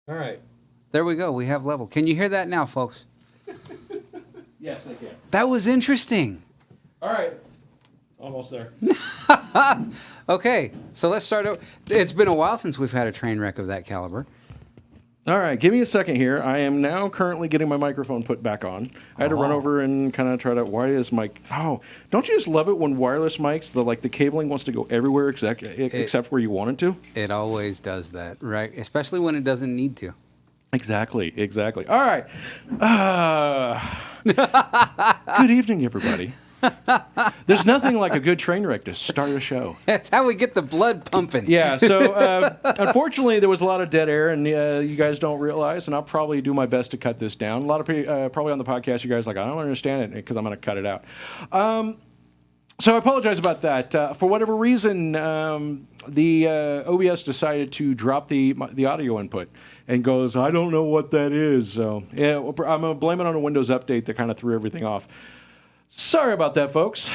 All right. There we go. We have level. Can you hear that now, folks? Yes, I can. That was interesting. All right. Almost there. Okay, so let's start over. It's been a while since we've had a train wreck of that caliber. All right, give me a second here. I am now currently getting my microphone put back on. I had to run over and kind of try to. Why is mic? Oh, don't you just love it when wireless mics, the cabling wants to go everywhere except where you want it to? It always does that, right? Especially when it doesn't need to. Exactly. All right. Good evening, everybody. There's nothing like a good train wreck to start a show. That's how we get the blood pumping. Yeah, so unfortunately there was a lot of dead air, and you guys don't realize, and I'll probably do my best to cut this down. A lot of people, probably on the podcast, you guys are like, I don't understand it, because I'm going to cut it out. So I apologize about that. For whatever reason, the OBS decided to drop the audio input and goes, I don't know what that is. So yeah, I'm going to blame it on a Windows update that kind of threw everything off. Sorry about that, folks.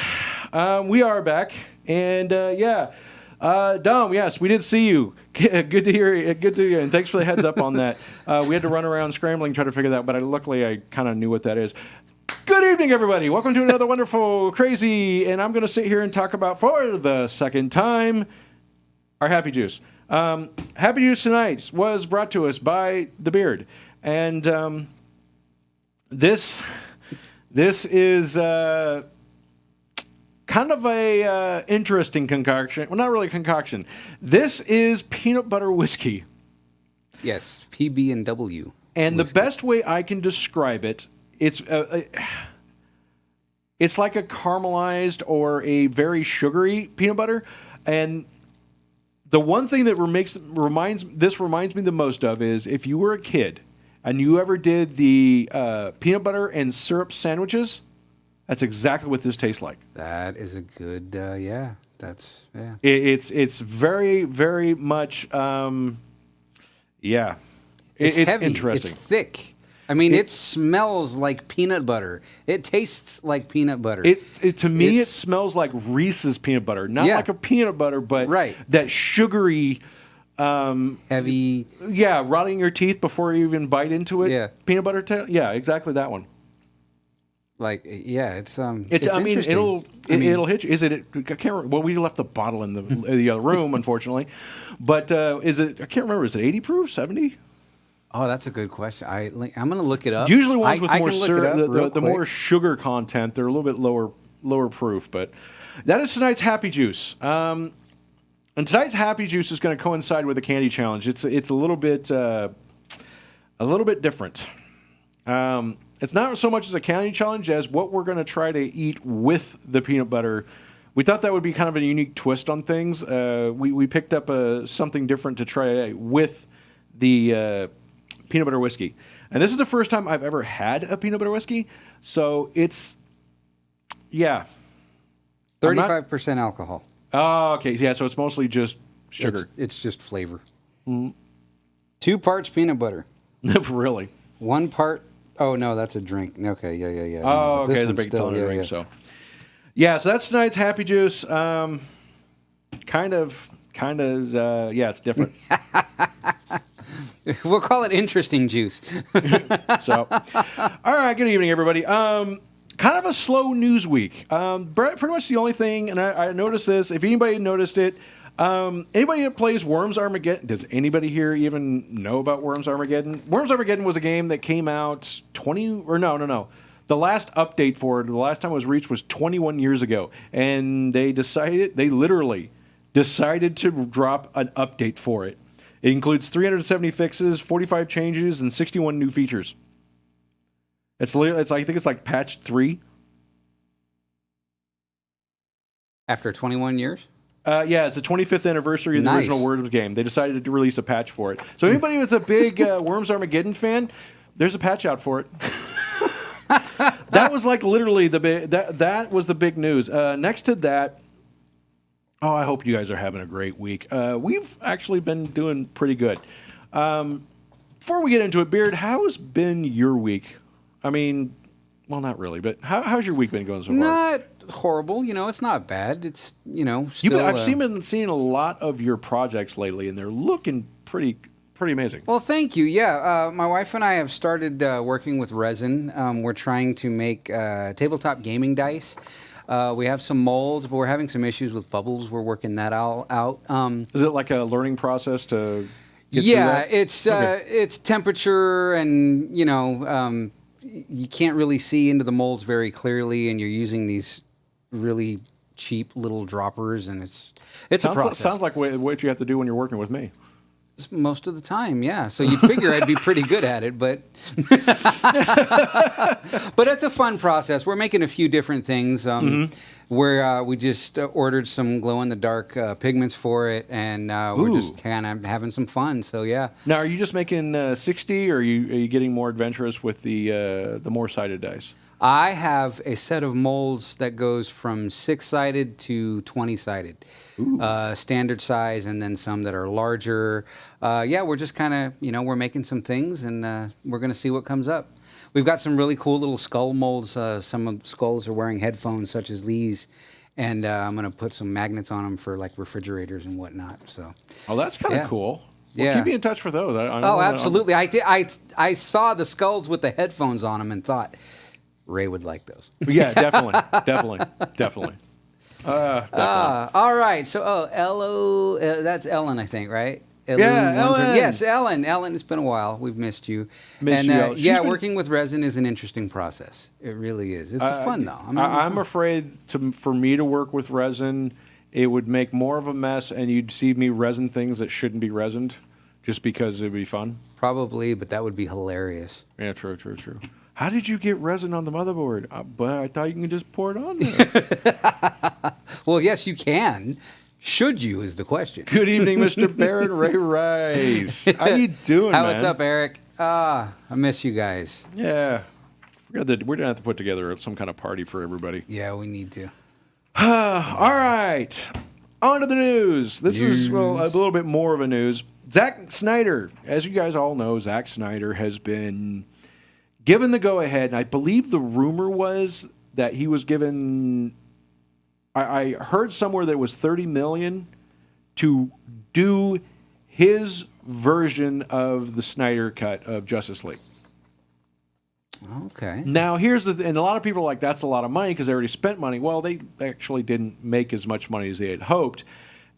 We are back, and Dom, yes, we did see you. Good to hear you. Good to hear you, and thanks for the heads up on that. We had to run around scrambling, try to figure that out, but luckily I kind of knew what that is. Good evening, everybody. Welcome to another wonderful, crazy, and I'm going to sit here and talk about, for the second time, our Happy Juice. Happy Juice tonight was brought to us by The Beard, and this is kind of a interesting concoction. Well, not really a concoction. This is peanut butter whiskey. Yes, PB&W. And whiskey. The best way I can describe it, it's like a caramelized or a very sugary peanut butter. And the one thing that reminds me the most of is if you were a kid and you ever did the peanut butter and syrup sandwiches, that's exactly what this tastes like. That is a good, yeah. That's, yeah. It's very, very much, yeah. It's heavy. Interesting. It's thick. I mean, it smells like peanut butter. It tastes like peanut butter. To me, it smells like Reese's peanut butter. Not like a peanut butter, but that sugary... heavy. Yeah, rotting your teeth before you even bite into it. Yeah. Peanut butter yeah, exactly that one. Like, yeah, it's I mean, it'll hit you. Is it? I can't remember. Well, we left the bottle in the other room, unfortunately. But is it? I can't remember. Is it 80 proof? 70? Oh, that's a good question. I'm going to look it up. Usually ones with more syrup, the more sugar content, they're a little bit lower proof. But that is tonight's Happy Juice. And tonight's Happy Juice is going to coincide with the candy challenge. It's a little bit different. It's not so much as a candy challenge as what we're going to try to eat with the peanut butter. We thought that would be kind of a unique twist on things. We picked up something different to try with the peanut butter whiskey. And this is the first time I've ever had a peanut butter whiskey. So it's, yeah. 35% alcohol. Oh, okay. Yeah, so it's mostly just sugar. It's just flavor. 2 parts peanut butter. Really? 1 part. Oh, no, that's a drink. Okay, yeah. Oh, no, okay, the big ton of drink. So that's tonight's Happy Juice. Kind of, it's different. We'll call it interesting juice. So, all right, good evening, everybody. Kind of a slow news week. Pretty much the only thing, and I noticed this, if anybody noticed it, anybody that plays Worms Armageddon, does anybody here even know about Worms Armageddon? Worms Armageddon was a game that came out no. The last update for it, the last time it was reached was 21 years ago. And they literally decided to drop an update for it. It includes 370 fixes, 45 changes, and 61 new features. I think it's like patch 3. After 21 years? Yeah, it's the 25th anniversary of the original Worms game. They decided to release a patch for it. So anybody who's a big Worms Armageddon fan, there's a patch out for it. That was like literally that was the big news. Next to that, I hope you guys are having a great week. We've actually been doing pretty good. Before we get into it, Beard, how's been your week? I mean, well, not really, but how's your week been going so far? Not horrible. It's not bad. It's, still... I've been seeing a lot of your projects lately, and they're looking pretty pretty amazing. Well, thank you. Yeah, my wife and I have started working with resin. We're trying to make tabletop gaming dice. We have some molds, but we're having some issues with bubbles. We're working that all out. Is it like a learning process to get Yeah, through that? it's temperature, and you can't really see into the molds very clearly, and you're using these really cheap little droppers, and it's a process. Sounds like what you have to do when you're working with me. Most of the time, yeah. So you'd figure I'd be pretty good at it, but but it's a fun process. We're making a few different things. Where we just ordered some glow-in-the-dark pigments for it, and we're just kind of having some fun. So yeah. Now, are you just making 60, or are you getting more adventurous with the more sided dice? I have a set of molds that goes from 6-sided to 20-sided, standard size, and then some that are larger. Yeah, we're just kind of, we're making some things, and we're going to see what comes up. We've got some really cool little skull molds. Some of the skulls are wearing headphones, such as these, and I'm going to put some magnets on them for like refrigerators and whatnot. So. Oh, that's kind of cool. Well, yeah. keep me in touch for those. Absolutely. I saw the skulls with the headphones on them and thought Ray would like those. Yeah, definitely. All right. So, that's Ellen, I think, right? Yeah, Ellen. Yes, Ellen. Ellen, it's been a while. We've missed you. Working with resin is an interesting process. It really is. It's fun, though. I'm afraid for me to work with resin, it would make more of a mess, and you'd see me resin things that shouldn't be resined, just because it'd be fun. Probably, but that would be hilarious. Yeah, true. How did you get resin on the motherboard? But I thought you can just pour it on there. Well, yes, you can. Should you is the question. Good evening, Mr. Barrett Ray Rice. How you doing, man? What's up, Eric? I miss you guys. Yeah. We're going to have to put together some kind of party for everybody. Yeah, we need to. All right. On to the news. This is a little bit more of a news. Zack Snyder. As you guys all know, Zack Snyder has been given the go-ahead. And I believe the rumor was that he was given... I heard somewhere that it was $30 million to do his version of the Snyder cut of Justice League. Okay. Now, and a lot of people are like, that's a lot of money because they already spent money. Well, they actually didn't make as much money as they had hoped.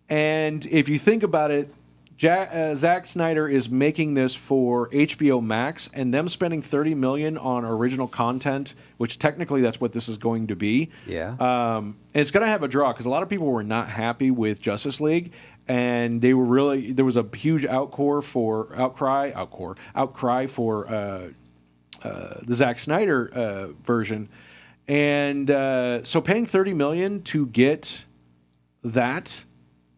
And if you think about it, Zack Snyder is making this for HBO Max, and them spending $30 million on original content, which technically that's what this is going to be. Yeah. And it's going to have a draw because a lot of people were not happy with Justice League, and they were there was a huge outcry for the Zack Snyder version, and so paying $30 million to get that.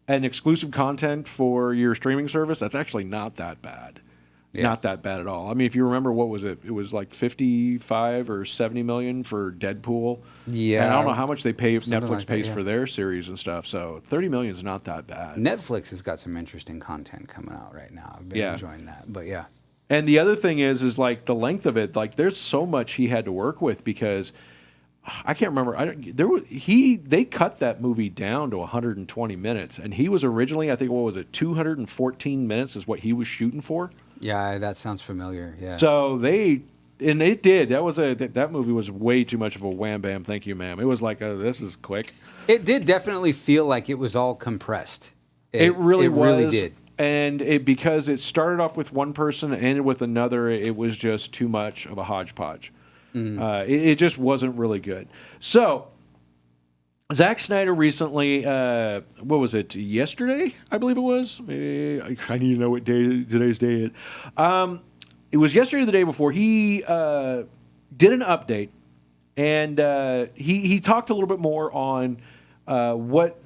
And exclusive content for your streaming service, that's actually not that bad. Yeah. Not that bad at all. I mean, if you remember, what was it? It was like 55 or 70 million for Deadpool. Yeah. And I don't know how much they pay, Netflix pays for their series and stuff. So 30 million is not that bad. Netflix has got some interesting content coming out right now. I've been enjoying that. But yeah. And the other thing is like the length of it. Like there's so much he had to work with because I can't remember. They cut that movie down to 120 minutes, and he was originally, I think, 214 minutes is what he was shooting for. Yeah, that sounds familiar. Yeah. So it did. That movie was way too much of a wham bam. Thank you, ma'am. It was like this is quick. It did definitely feel like it was all compressed. It really was. Really did. And because it started off with one person and ended with another, it was just too much of a hodgepodge. It just wasn't really good. So, Zack Snyder recently, what was it, yesterday, I believe it was? I need to know what day today's day is. It was yesterday or the day before. He did an update, and he talked a little bit more on what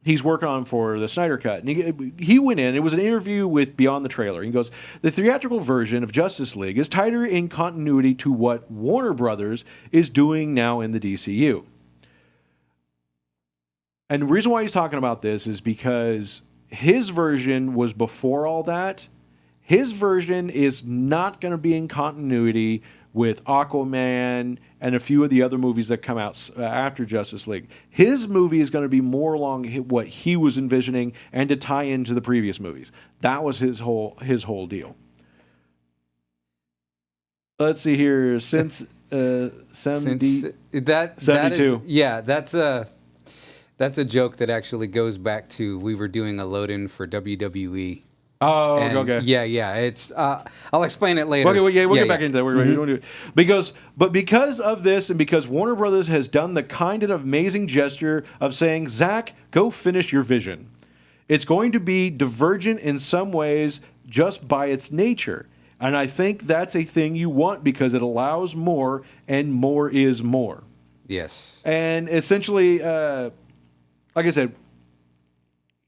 he's working on for the Snyder Cut. And he went in, it was an interview with Beyond the Trailer. He goes, the theatrical version of Justice League is tighter in continuity to what Warner Brothers is doing now in the DCU. And the reason why he's talking about this is because his version was before all that. His version is not going to be in continuity with Aquaman and a few of the other movies that come out after Justice League. His movie is going to be more along what he was envisioning and to tie into the previous movies. That was his whole deal. Let's see here. Since 72. That's a joke that actually goes back to we were doing a load-in for WWE. Oh, And okay. Yeah. It's I'll explain it later. Okay, we'll get back into that. We're going to do it because of this, and because Warner Brothers has done the kind and amazing gesture of saying, Zack, go finish your vision. It's going to be divergent in some ways just by its nature. And I think that's a thing you want because it allows more, and more is more. Yes. And essentially, like I said,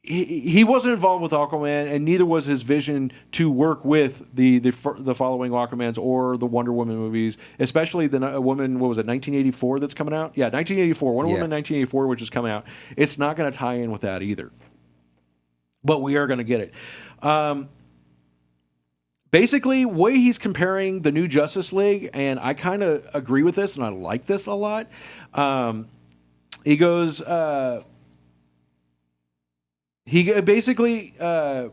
he wasn't involved with Aquaman, and neither was his vision to work with the following Aquamans or the Wonder Woman movies, especially the Woman, what was it, 1984 that's coming out? Yeah, 1984. Wonder Woman 1984, which is coming out. It's not going to tie in with that either. But we are going to get it. Basically, way he's comparing the new Justice League, and I kind of agree with this, and I like this a lot. He goes, he basically, if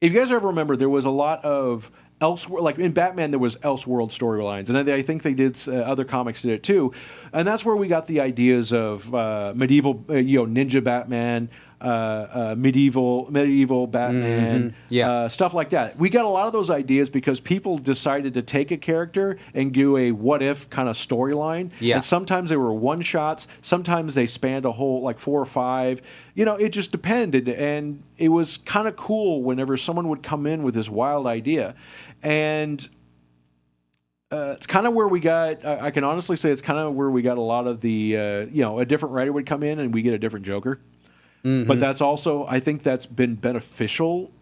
you guys ever remember, there was a lot of like in Batman, there was Elseworld storylines, and I think they did, other comics did it too, and that's where we got the ideas of medieval, ninja Batman. Medieval Batman, stuff like that. We got a lot of those ideas because people decided to take a character and do a what if kind of storyline. Yeah. And sometimes they were one shots, sometimes they spanned a whole like 4 or 5. It just depended, and it was kind of cool whenever someone would come in with this wild idea, and. It's kind of where we got, I can honestly say it's kind of where we got a lot of the, a different writer would come in and we get a different Joker. Mm-hmm. But that's also, I think that's been beneficial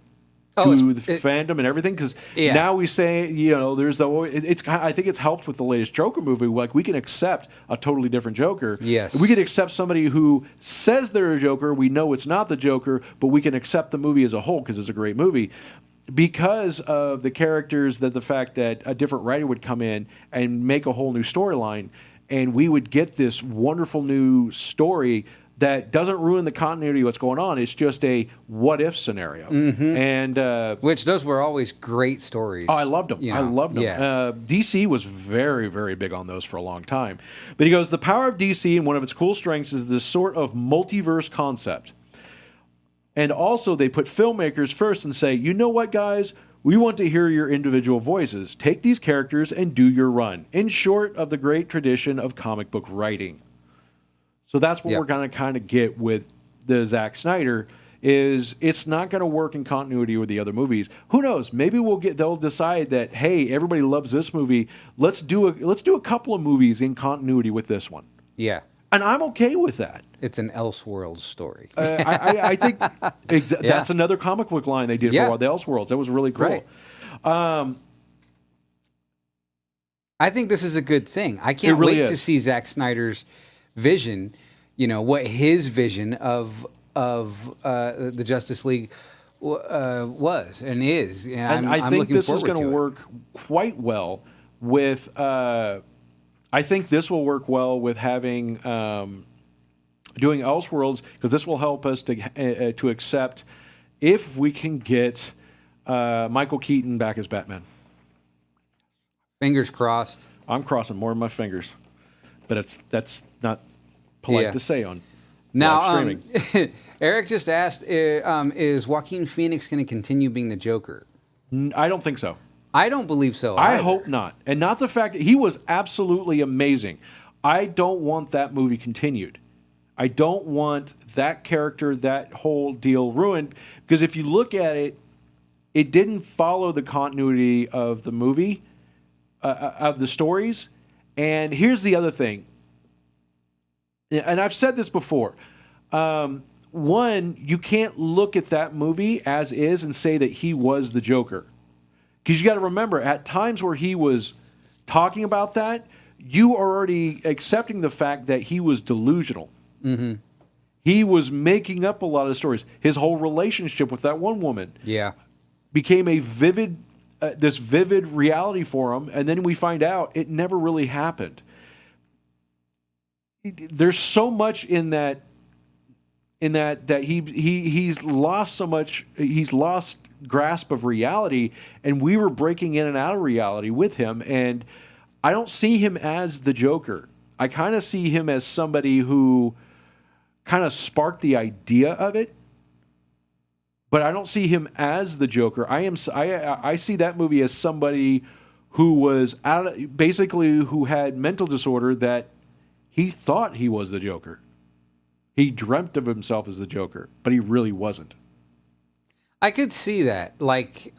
to the fandom and everything, because now we say, there's I think it's helped with the latest Joker movie. Like, we can accept a totally different Joker. Yes. We can accept somebody who says they're a Joker. We know it's not the Joker, but we can accept the movie as a whole because it's a great movie. Because of the characters, the fact that a different writer would come in and make a whole new storyline, and we would get this wonderful new story that doesn't ruin the continuity of what's going on. It's just a what-if scenario. Mm-hmm. And which those were always great stories. Oh, I loved them. I loved them. Yeah. DC was very, very big on those for a long time. But he goes, the power of DC and one of its cool strengths is this sort of multiverse concept. And also, they put filmmakers first and say, you know what, guys? We want to hear your individual voices. Take these characters and do your run. In short, of the great tradition of comic book writing. So that's what we're going to kind of get with the Zack Snyder, is it's not going to work in continuity with the other movies. Who knows? Maybe they'll decide that, hey, everybody loves this movie. Let's do a couple of movies in continuity with this one. Yeah. And I'm okay with that. It's an Elseworlds story. I think that's another comic book line they did for the Elseworlds. That was really cool. Right. I think this is a good thing. I can't wait to see Zack Snyder's vision, what his vision of the Justice League was and is. And I think this is going to work quite well with... I think this will work well with having doing Elseworlds, because this will help us to accept if we can get Michael Keaton back as Batman. Fingers crossed. I'm crossing more of my fingers, but that's not polite to say on live streaming. Eric just asked, is Joaquin Phoenix going to continue being the Joker? I don't think so. I don't believe so. I hope not. And not the fact that he was absolutely amazing. I don't want that movie continued. I don't want that character, that whole deal ruined. Because if you look at it, it didn't follow the continuity of the movie, of the stories. And here's the other thing. And I've said this before. One, you can't look at that movie as is and say that he was the Joker. Because you got to remember, at times where he was talking about that, you are already accepting the fact that he was delusional. Mm-hmm. He was making up a lot of stories. His whole relationship with that one woman became a vivid this vivid reality for him, and then we find out it never really happened. There's so much in that he's lost so much. He's lost grasp of reality, and we were breaking in and out of reality with him. And I don't see him as the Joker. I kind of see him as somebody who kind of sparked the idea of it, but I don't see him as the Joker. I see that movie as somebody who was basically who had mental disorder, that he thought he was the Joker. He dreamt of himself as the Joker, but he really wasn't. I could see that. Like,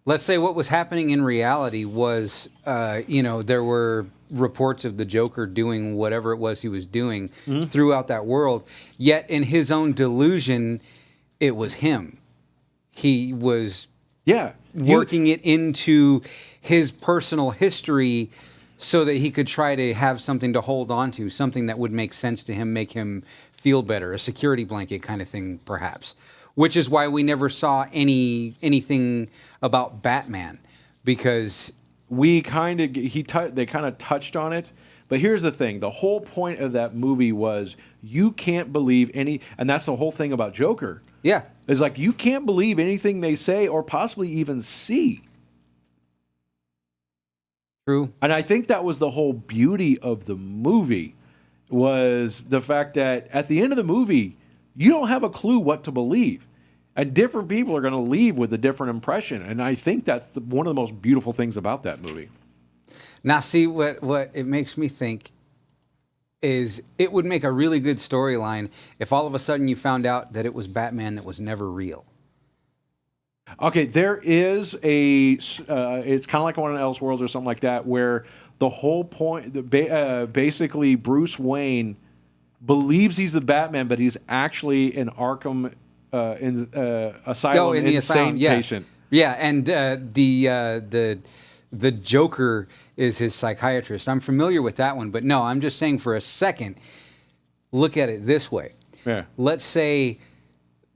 let's say what was happening in reality was, there were reports of the Joker doing whatever it was he was doing throughout that world. Yet in his own delusion, it was him. He was working it into his personal history so that he could try to have something to hold on to, something that would make sense to him, make him feel better, a security blanket kind of thing, perhaps. Which is why we never saw anything about Batman, because they kind of touched on it. But here's the thing: the whole point of that movie was you can't believe and that's the whole thing about Joker. Yeah, it's like you can't believe anything they say or possibly even see. True. And I think that was the whole beauty of the movie, was the fact that at the end of the movie, you don't have a clue what to believe. And different people are going to leave with a different impression. And I think that's one of the most beautiful things about that movie. Now, see, what it makes me think is it would make a really good storyline if all of a sudden you found out that it was Batman that was never real. Okay, there is it's kind of like one of Elseworlds or something like that, where the whole point, basically Bruce Wayne believes he's the Batman, but he's actually an Arkham asylum insane patient. Yeah, and the Joker is his psychiatrist. I'm familiar with that one, but no, I'm just saying for a second, look at it this way. Yeah. Let's say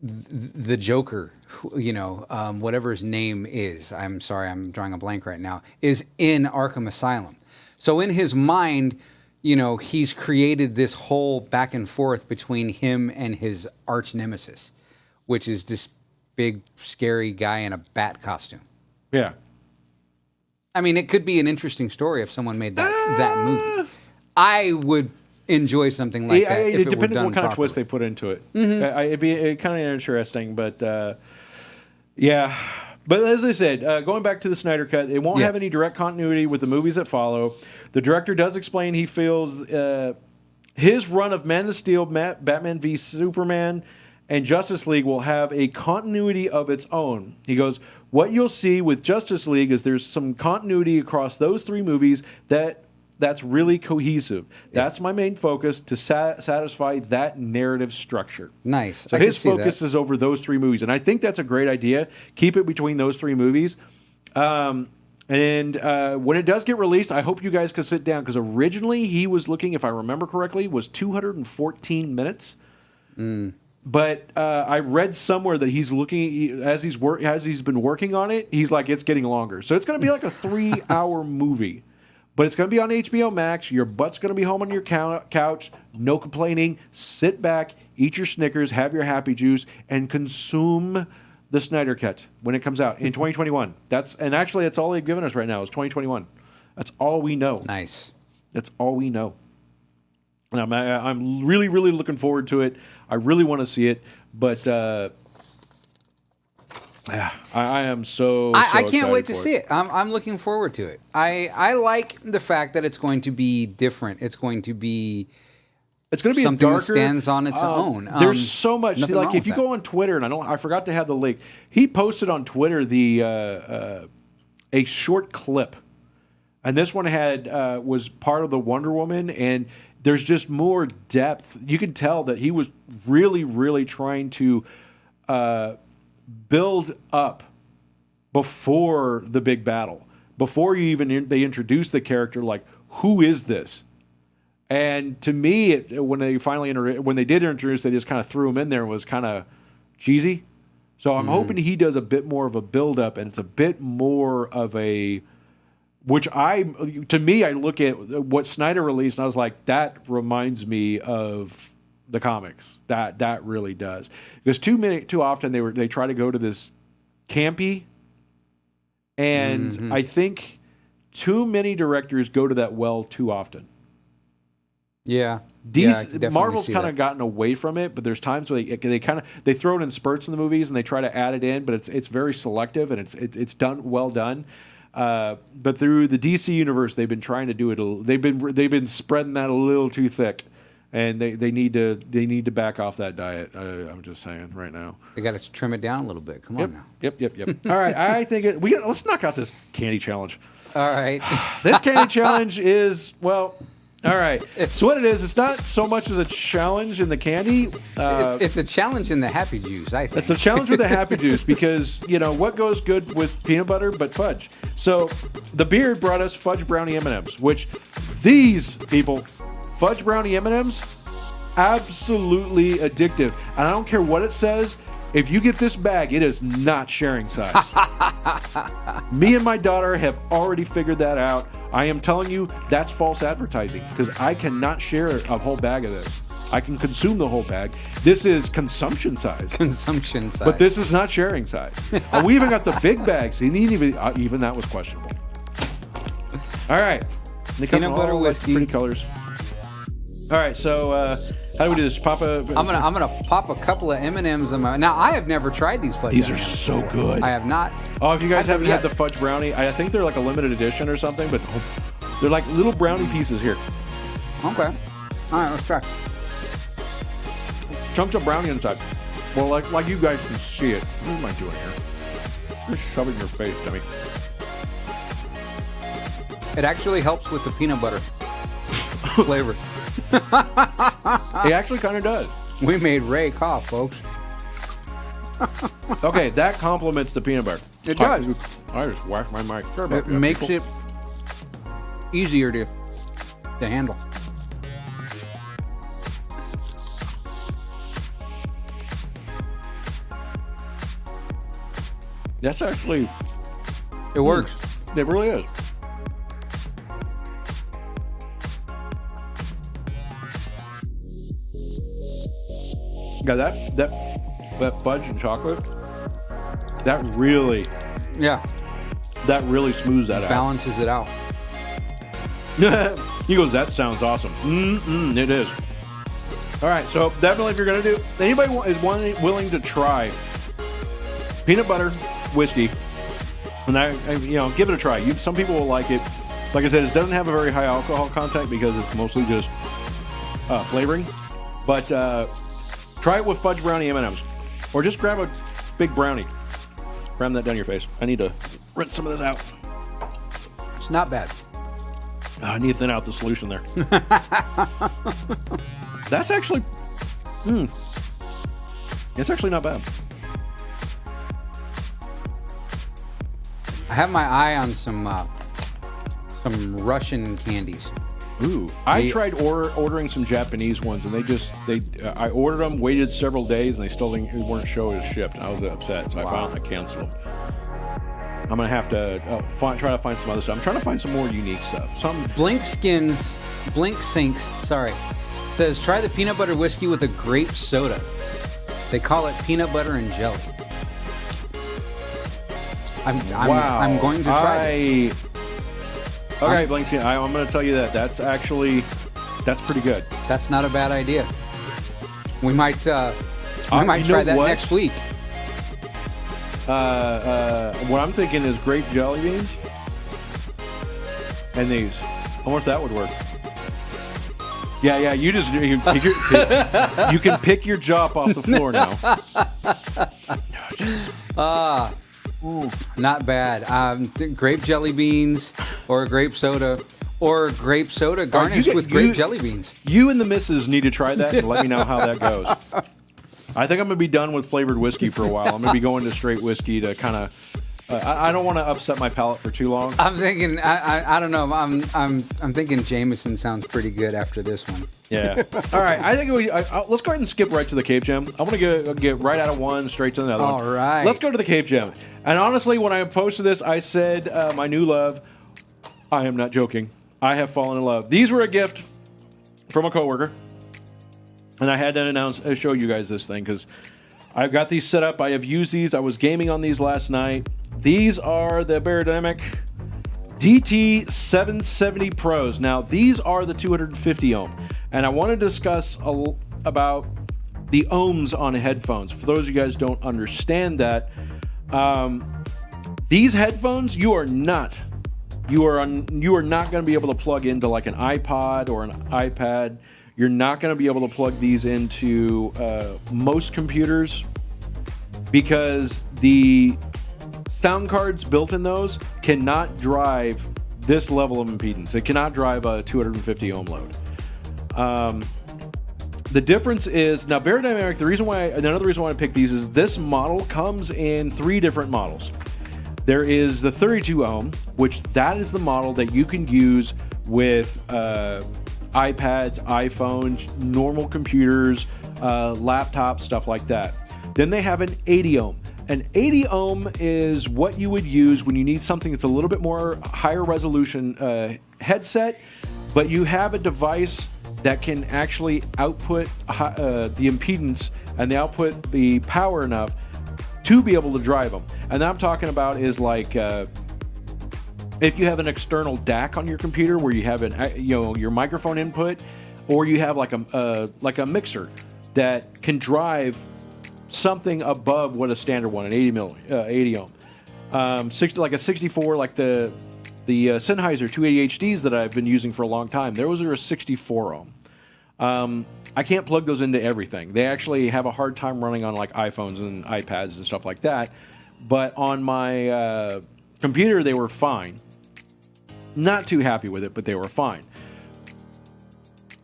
the Joker, whatever his name is, I'm sorry, I'm drawing a blank right now, is in Arkham Asylum. So in his mind, he's created this whole back and forth between him and his arch nemesis, which is this big, scary guy in a bat costume. Yeah. I mean, it could be an interesting story if someone made that movie. I would enjoy something like that if it depending were done on what kind properly. of twist they put into it. Mm-hmm. It'd be kind of interesting, but yeah. But as I said, going back to the Snyder Cut, it won't have any direct continuity with the movies that follow. The director does explain he feels his run of Man of Steel, Batman v Superman, and Justice League will have a continuity of its own. He goes, what you'll see with Justice League is there's some continuity across those three movies that's really cohesive. That's my main focus, to satisfy that narrative structure. Nice. So his focus is over those three movies, and I think that's a great idea. Keep it between those three movies. And when it does get released, I hope you guys can sit down, because originally he was looking, if I remember correctly, was 214 minutes. But I read somewhere that he's looking, as he's been working on it, he's like, it's getting longer. So it's going to be like a 3-hour movie. But it's going to be on HBO Max. Your butt's going to be home on your couch. No complaining. Sit back, eat your Snickers, have your Happy Juice, and consume the Snyder Cut when it comes out in 2021. That's all they've given us right now is 2021. That's all we know. Nice. That's all we know. And I'm really, really looking forward to it. I really want to see it, but I am so I can't wait to see it. I'm looking forward to it. I like the fact that it's going to be different. It's going to be something darker, that stands on its own. There's so much. Like if you go on Twitter, and I forgot to have the link. He posted on Twitter a short clip, and this one was part of the Wonder Woman, and there's just more depth. You can tell that he was really, really trying to build up before the big battle, before they introduce the character. Like, who is this? And to me, when they did introduce, they just kind of threw him in there and was kind of cheesy. So I'm hoping he does a bit more of a build-up, and it's a bit more of a, to me, I look at what Snyder released, and I was like, that reminds me of the comics. That really does. Because too often they try to go to this campy, and I think too many directors go to that well too often. Yeah. Marvel's kind of gotten away from it, but there's times where they throw it in spurts in the movies and they try to add it in, but it's very selective and it's well done. But through the DC universe, they've been trying to do it. They've been spreading that a little too thick, and they need to back off that diet. I'm just saying right now. They got to trim it down a little bit. Come on now. Yep. All right, I think let's knock out this candy challenge. All right. This candy challenge is, well, all right. So what it is, it's not so much as a challenge in the candy. It's a challenge in the Happy Juice, I think. It's a challenge with the Happy Juice because, what goes good with peanut butter but fudge? So the Beard brought us fudge brownie M&Ms, which these people, fudge brownie M&Ms, absolutely addictive. And I don't care what it says. If you get this bag, it is not sharing size. Me and my daughter have already figured that out. I am telling you, that's false advertising because I cannot share a whole bag of this. I can consume the whole bag. This is consumption size. Consumption size. But this is not sharing size. And we even got the big bags. Even that was questionable. All right. They come Peanut in butter all, whiskey. Pretty colors. All right, so how do we do this? I'm gonna pop a couple of M&Ms in my. Now I have never tried these fudge. These are M&Ms so before. good. I have not. Oh, if you guys haven't yet. had the fudge brownie, I think they're like a limited edition or something, but they're like little brownie pieces here. Okay. All right, let's try. Chunks of brownie inside. Well, like you guys can see it. What am I doing here? Just shoving your face, dummy. It actually helps with the peanut butter flavor. It actually kind of does. We made Ray cough, folks. Okay, that complements the peanut butter. It does. I just whacked my mic. Sorry It about that, makes people. it easier to handle. That's actually... It works. It really is. Yeah, that fudge and chocolate, that really smooths that out. Balances it out. He goes, that sounds awesome. It is. All right, so definitely if you're going to do, anybody is willing to try peanut butter whiskey, and give it a try. Some people will like it. Like I said, it doesn't have a very high alcohol content because it's mostly just flavoring. But try it with fudge brownie M&Ms, or just grab a big brownie. Ram that down your face. I need to rinse some of this out. It's not bad. I need to thin out the solution there. That's actually, it's actually not bad. I have my eye on some Russian candies. Ooh, I tried ordering some Japanese ones, and I ordered them, waited several days, and they still weren't showing as shipped. I was upset, so I canceled them. I'm gonna have to try to find some other stuff. I'm trying to find some more unique stuff. Blink Sinks, says try the peanut butter whiskey with a grape soda. They call it peanut butter and jelly. I'm going to try this. Okay, Blink, I'm going to tell you that's pretty good. That's not a bad idea. We might try that next week. What I'm thinking is grape jelly beans and these. I wonder if that would work. Yeah. You can pick your jaw off the floor now. Not bad. Grape jelly beans or grape soda garnished with grape jelly beans. You and the missus need to try that and let me know how that goes. I think I'm going to be done with flavored whiskey for a while. I'm going to be going to straight whiskey to kind of I don't want to upset my palate for too long. I'm thinking, I don't know. I'm thinking Jameson sounds pretty good after this one. Yeah. All right. I think let's go ahead and skip right to the Cape Gem. I want to get right out of one straight to the other one. All right. Let's go to the Cape Gem. And honestly, when I posted this, I said my new love. I am not joking. I have fallen in love. These were a gift from a coworker, and I had to show you guys this thing because I've got these set up. I have used these. I was gaming on these last night. These are the Beyerdynamic DT770 Pros. Now, these are the 250 ohm, and I want to discuss about the ohms on headphones. For those of you guys who don't understand that, these headphones, you are not going to be able to plug into like an iPod or an iPad. You're not going to be able to plug these into most computers because the sound cards built in those cannot drive this level of impedance. It cannot drive a 250 ohm load. The difference is, now Beyerdynamic, another reason why I picked these is this model comes in 3 different models. There is the 32 ohm, which that is the model that you can use with iPads, iPhones, normal computers, laptops, stuff like that. Then they have an 80 ohm. An 80 ohm is what you would use when you need something that's a little bit more higher resolution headset, but you have a device that can actually output the impedance and output the power enough to be able to drive them. And that I'm talking about is like if you have an external DAC on your computer where you have your microphone input, or you have like a mixer that can drive something above what a standard one, an 80 ohm, like a 64, like the Sennheiser 280 HDs that I've been using for a long time. Those are a 64 ohm. I can't plug those into everything. They actually have a hard time running on like iPhones and iPads and stuff like that. But on my computer, they were fine. Not too happy with it, but they were fine.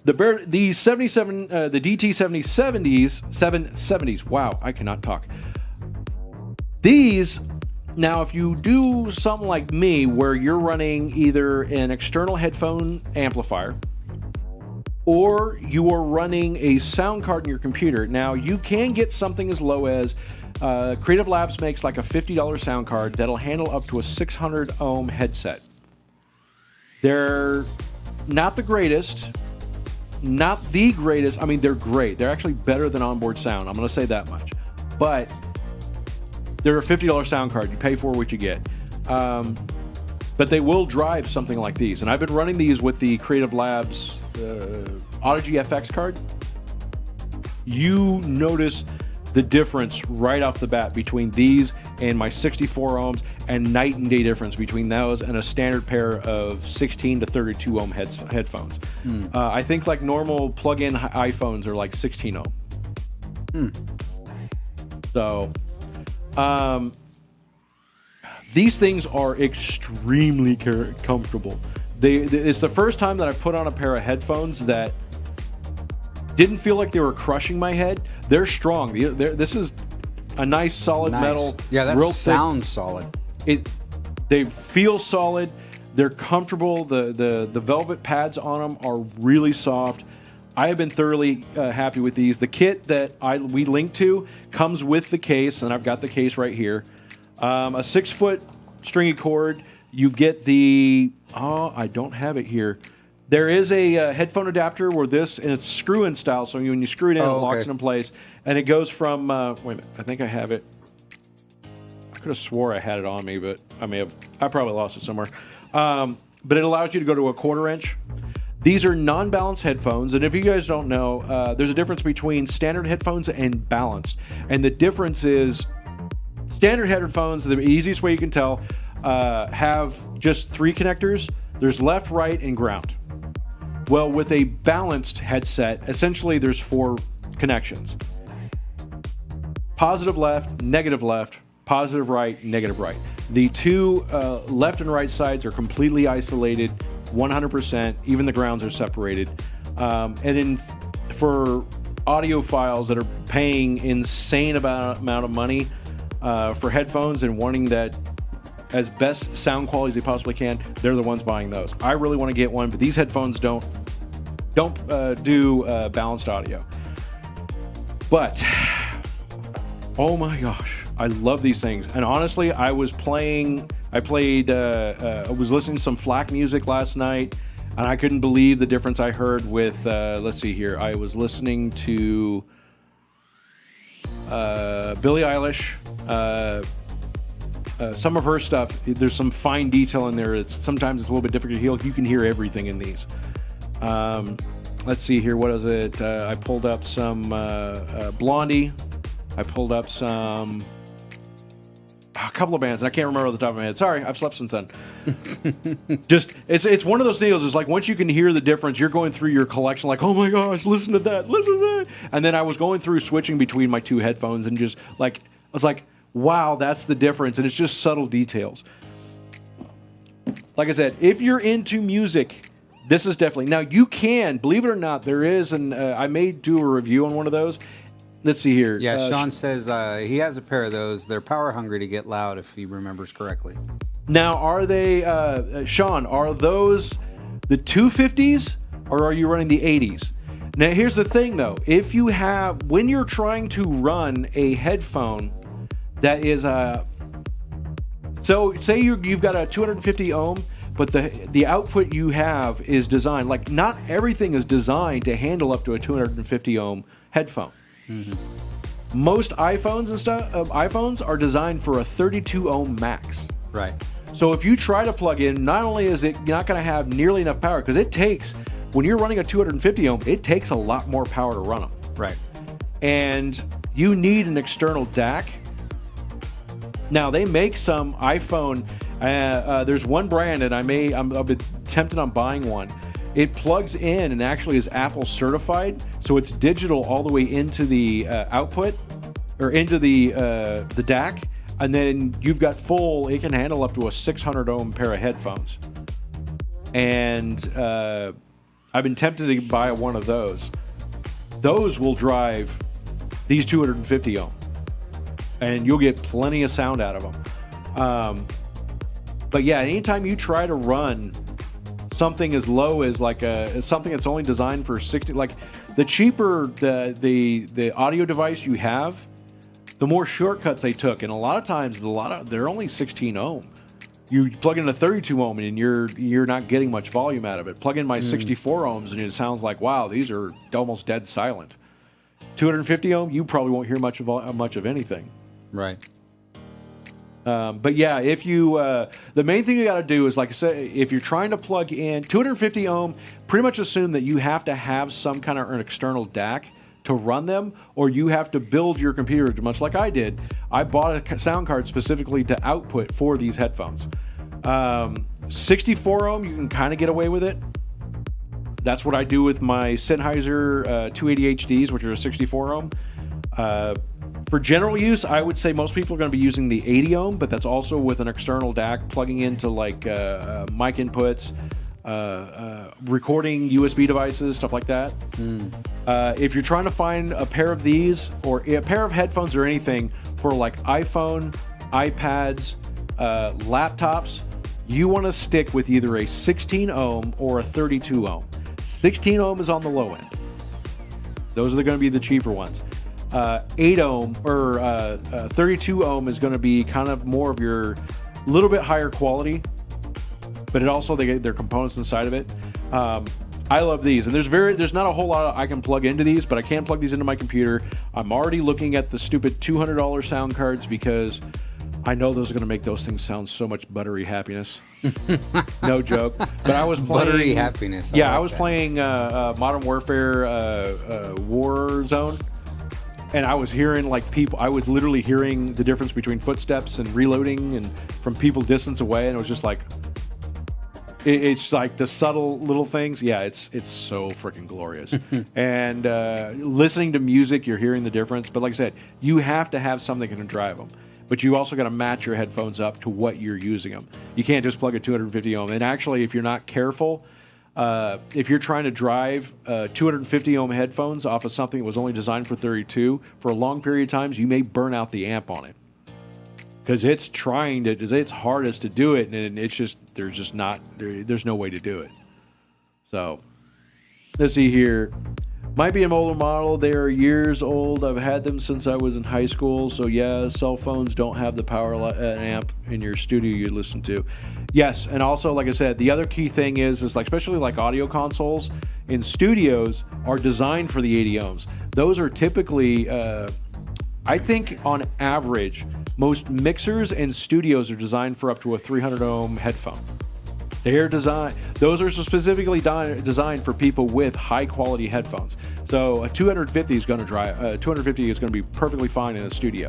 The DT770s, wow, I cannot talk. These, now if you do something like me where you're running either an external headphone amplifier or you are running a sound card in your computer, now you can get something as low as Creative Labs makes like a $50 sound card that'll handle up to a 600 ohm headset. They're not the greatest. Not the greatest. I mean, they're great. They're actually better than onboard sound. I'm going to say that much. But they're a $50 sound card. You pay for what you get. But they will drive something like these. And I've been running these with the Creative Labs Audigy FX card. You notice the difference right off the bat between these and my 64 ohms, and night and day difference between those and a standard pair of 16 to 32 ohm headphones. I think like normal plug-in iPhones are like 16 ohm. So these things are extremely comfortable. It's the first time that I've put on a pair of headphones that didn't feel like they were crushing my head. They're strong. This is a nice solid metal. Yeah, that real sounds solid. They feel solid. They're comfortable. The velvet pads on them are really soft. I have been thoroughly happy with these. The kit that we linked to comes with the case, and I've got the case right here. A 6-foot stringy cord. You get the I don't have it here. There is a headphone adapter and it's screw-in style. So when you screw it in, it locks it in place, and it goes from. Wait a minute, I think I have it. I could have swore I had it on me, but I probably lost it somewhere. But it allows you to go to a 1/4 inch. These are non-balanced headphones, and if you guys don't know, there's a difference between standard headphones and balanced. And the difference is standard headphones, the easiest way you can tell, have just 3 connectors. There's left, right, and ground. Well, with a balanced headset, essentially there's 4 connections. Positive left, positive right, negative right. The 2 left and right sides are completely isolated, 100%. Even the grounds are separated. And for audiophiles that are paying insane amount of money for headphones and wanting that as best sound quality as they possibly can, they're the ones buying those. I really want to get one, but these headphones don't do balanced audio. But oh my gosh, I love these things. And honestly, I was listening to some FLAC music last night, and I couldn't believe the difference I heard with, let's see here, I was listening to Billie Eilish, some of her stuff. There's some fine detail in there. Sometimes it's a little bit difficult to hear. You can hear everything in these. Let's see here. What is it? I pulled up some Blondie. I pulled up a couple of bands, and I can't remember off the top of my head. Sorry, I've slept since then. Just it's one of those deals. It's like once you can hear the difference, you're going through your collection like, oh my gosh, listen to that. And then I was going through switching between my two headphones and just like I was like, wow, that's the difference. And it's just subtle details. Like I said, if you're into music, this is definitely, now you can, believe it or not, there is I may do a review on one of those. Let's see here. Yeah, Sean says he has a pair of those. They're power hungry to get loud, if he remembers correctly. Now, are they, Sean, are those the 250s or are you running the 80s? Now, here's the thing though. When you're trying to run a headphone that is, so say you've got a 250 ohm, but the output you have is designed, like not everything is designed to handle up to a 250 ohm headphone. Mm-hmm. Most iPhones and stuff, iPhones are designed for a 32 ohm max. Right. So if you try to plug in, not only is it not going to have nearly enough power, because it takes, when you're running a 250 ohm, it takes a lot more power to run them. Right. And you need an external DAC. Now they make some iPhone. There's one brand, and I've been tempted on buying one. It plugs in and actually is Apple certified, so it's digital all the way into the output or into the DAC, and then you've got it can handle up to a 600 ohm pair of headphones. And I've been tempted to buy one of those. Those will drive these 250 ohm, and you'll get plenty of sound out of them. But yeah, anytime you try to run something as low as like something that's only designed for 60, like the cheaper the audio device you have, the more shortcuts they took, and a lot of times they're only 16 ohm. You plug in a 32 ohm and you're not getting much volume out of it. Plug in my 64 ohms and it sounds like, wow, these are almost dead silent. 250 ohm, you probably won't hear much of anything. Right. But yeah, if you the main thing you got to do is, like I said, if you're trying to plug in 250 ohm, pretty much assume that you have to have some kind of an external DAC to run them, or you have to build your computer, much like I did. I bought a sound card specifically to output for these headphones. 64 ohm, you can kind of get away with it. That's what I do with my Sennheiser 280 HDs, which are a 64 ohm. For general use, I would say most people are going to be using the 80 ohm, but that's also with an external DAC plugging into like mic inputs, recording USB devices, stuff like that. If you're trying to find a pair of these or a pair of headphones or anything for like iPhone, iPads, laptops, you want to stick with either a 16 ohm or a 32 ohm. 16 ohm is on the low end. Those are going to be the cheaper ones. 8 ohm or 32 ohm is going to be kind of more of your little bit higher quality, but it also they get their components inside of it. I love these, and there's not a whole lot I can plug into these, but I can plug these into my computer. I'm already looking at the stupid $200 sound cards because I know those are going to make those things sound so much buttery happiness. No joke. But I was playing Buttery happiness. I was playing Modern Warfare Warzone. And I was hearing I was literally hearing the difference between footsteps and reloading and from people distance away. And it was just like, it's like the subtle little things. Yeah, it's so freaking glorious. And listening to music, you're hearing the difference. But like I said, you have to have something that can drive them. But you also got to match your headphones up to what you're using them. You can't just plug a 250 ohm. And actually, if you're not careful, if you're trying to drive 250 ohm headphones off of something that was only designed for 32 for a long period of times, you may burn out the amp on it. because it's trying to, its hardest to do it, and it's just, there's no way to do it. So, let's see here. Might be an older model. They are years old. I've had them since I was in high school. So yeah, cell phones don't have the power amp in your studio you listen to. Yes, and also, like I said, the other key thing is like, especially like audio consoles in studios are designed for the 80 ohms. Those are typically, I think on average, most mixers and studios are designed for up to a 300 ohm headphone. They're designed; those are specifically designed for people with high quality headphones. So a 250 is going to drive. 250 is going to be perfectly fine in a studio.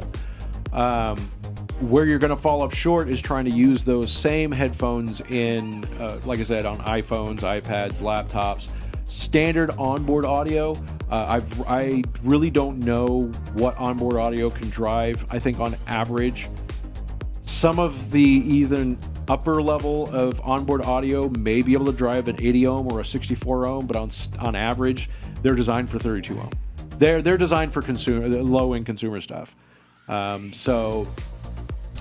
Where you're going to fall up short is trying to use those same headphones in, like I said, on iPhones, iPads, laptops. Standard onboard audio. I really don't know what onboard audio can drive. I think on average, some of the even upper level of onboard audio may be able to drive an 80 ohm or a 64 ohm, but on average, they're designed for 32 ohm. They're designed for low-end consumer stuff. So,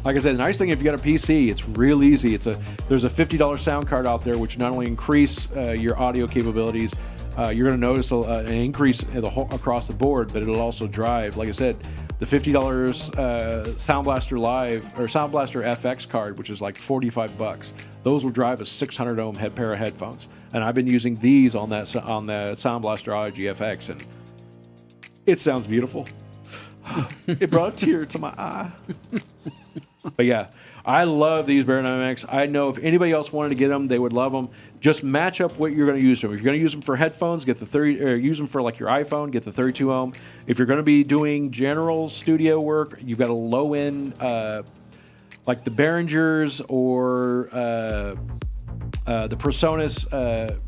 like I said, the nice thing if you got a PC, it's real easy. There's a $50 sound card out there which not only increase your audio capabilities, you're going to notice an increase across the board, but it'll also drive, like I said, the $50 Sound Blaster Live or Sound Blaster FX card, which is like $45. Those will drive a 600 ohm pair of headphones, and I've been using these on the Sound Blaster Audio GFX, and it sounds beautiful. It brought a tear to my eye. But yeah, I love these Baronamics. I know if anybody else wanted to get them, they would love them. Just match up what you're going to use them. If you're going to use them for headphones, get the 30, or use them for like your iPhone, get the 32 ohm. If you're going to be doing general studio work, you've got a low end, like the Behringers or the PreSonus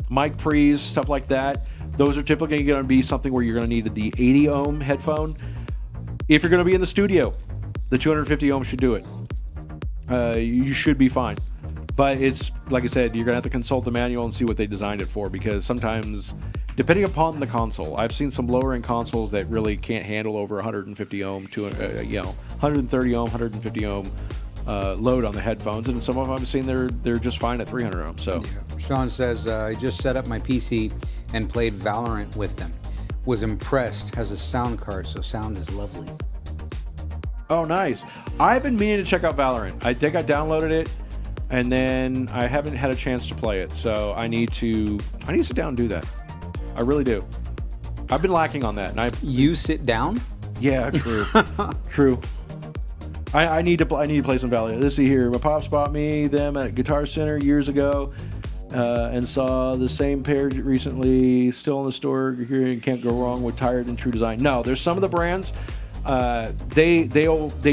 mic pre's, stuff like that. Those are typically going to be something where you're going to need the 80 ohm headphone. If you're going to be in the studio, the 250 ohm should do it. You should be fine. But it's, like I said, you're going to have to consult the manual and see what they designed it for, because sometimes, depending upon the console, I've seen some lower-end consoles that really can't handle over 150 ohm, 130 ohm, 150 ohm load on the headphones, and some of them I've seen they're just fine at 300 ohm. So, yeah. Sean says, I just set up my PC and played Valorant with them. Was impressed. Has a sound card, so sound is lovely. Oh, nice. I've been meaning to check out Valorant. I think I downloaded it, and then I haven't had a chance to play it. So I need to sit down and do that. I really do. I've been lacking on that. And you sit down? Yeah, true. True. I need to play some Valorant. Let's see here. My pops bought me them at Guitar Center years ago, and saw the same pair recently. Still in the store here, and can't go wrong with Tired and True Design. No, there's some of the brands. They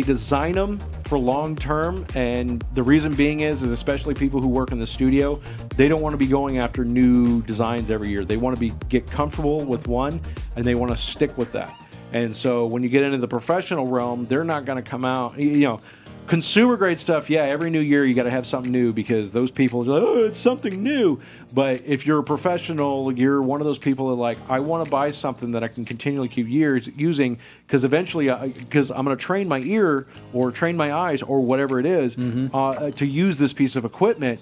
design them for long term, and the reason being is especially people who work in the studio, they don't want to be going after new designs every year. They want to get comfortable with one, and they want to stick with that. And so when you get into the professional realm, they're not going to come out, consumer grade stuff. Yeah, every new year you got to have something new, because those people are like, oh, it's something new. But if you're a professional, you're one of those people that like, I want to buy something that I can continually keep years using, because eventually, because I'm going to train my ear or train my eyes or whatever it is to use this piece of equipment.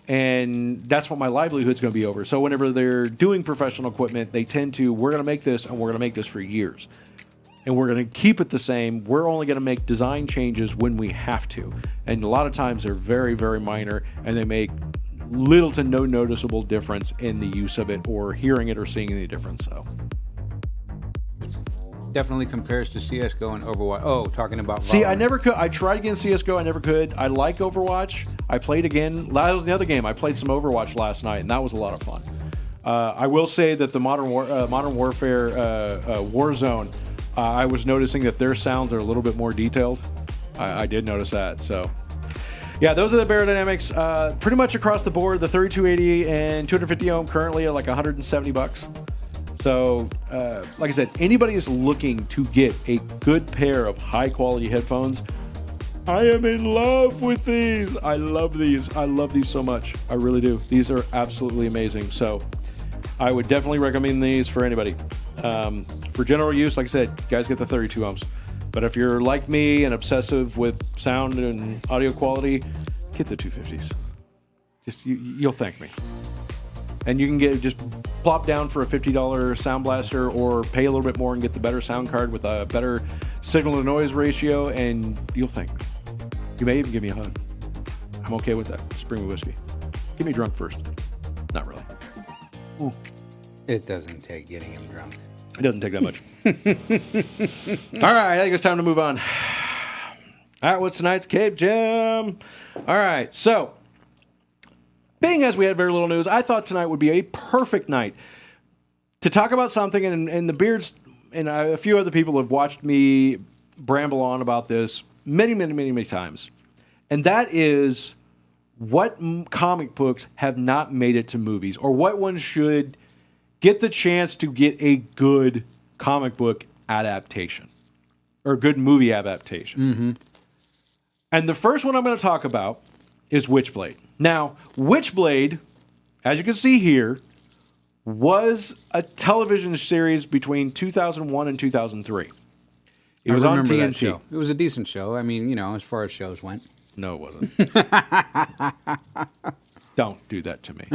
And that's what my livelihood's going to be over. So whenever they're doing professional equipment, they tend to, we're going to make this, and we're going to make this for years. And we're going to keep it the same. We're only going to make design changes when we have to. And a lot of times they're very, very minor, and they make little to no noticeable difference in the use of it or hearing it or seeing any difference. So definitely compares to CSGO and Overwatch. Oh, talking about Valorant. See, I never could. I tried against CSGO. I never could. I like Overwatch. I played again. That was the other game. I played some Overwatch last night, and that was a lot of fun. I will say that the Modern Warfare Warzone, I was noticing that their sounds are a little bit more detailed. I did notice that. So, yeah, those are the Baronamics. Pretty much across the board, the 3280 and 250 ohm currently are like $170. So, like I said, anybody is looking to get a good pair of high-quality headphones, I am in love with these. I love these. I love these so much. I really do. These are absolutely amazing. So, I would definitely recommend these for anybody. For general use, like I said, guys, get the 32 ohms. But if you're like me and obsessive with sound and audio quality, get the 250s. Just you'll thank me. And you can just plop down for a $50 sound blaster, or pay a little bit more and get the better sound card with a better signal to noise ratio, and you'll thank me. You may even give me a hug. I'm okay with that. Spring of whiskey. Get me drunk first. Not really. Ooh. It doesn't take getting him drunk. It doesn't take that much. All right, I think it's time to move on. All right, what's tonight's Cape Jam? All right, so being as we had very little news, I thought tonight would be a perfect night to talk about something, and the Beards and a few other people have watched me bramble on about this many times. And that is what comic books have not made it to movies, or what one should get the chance to get a good comic book adaptation or good movie adaptation. Mm-hmm. And the first one I'm going to talk about is Witchblade. Now, Witchblade, as you can see here, was a television series between 2001 and 2003. It was on TNT. That show. It was a decent show. I mean, you know, as far as shows went. No, it wasn't. Don't do that to me.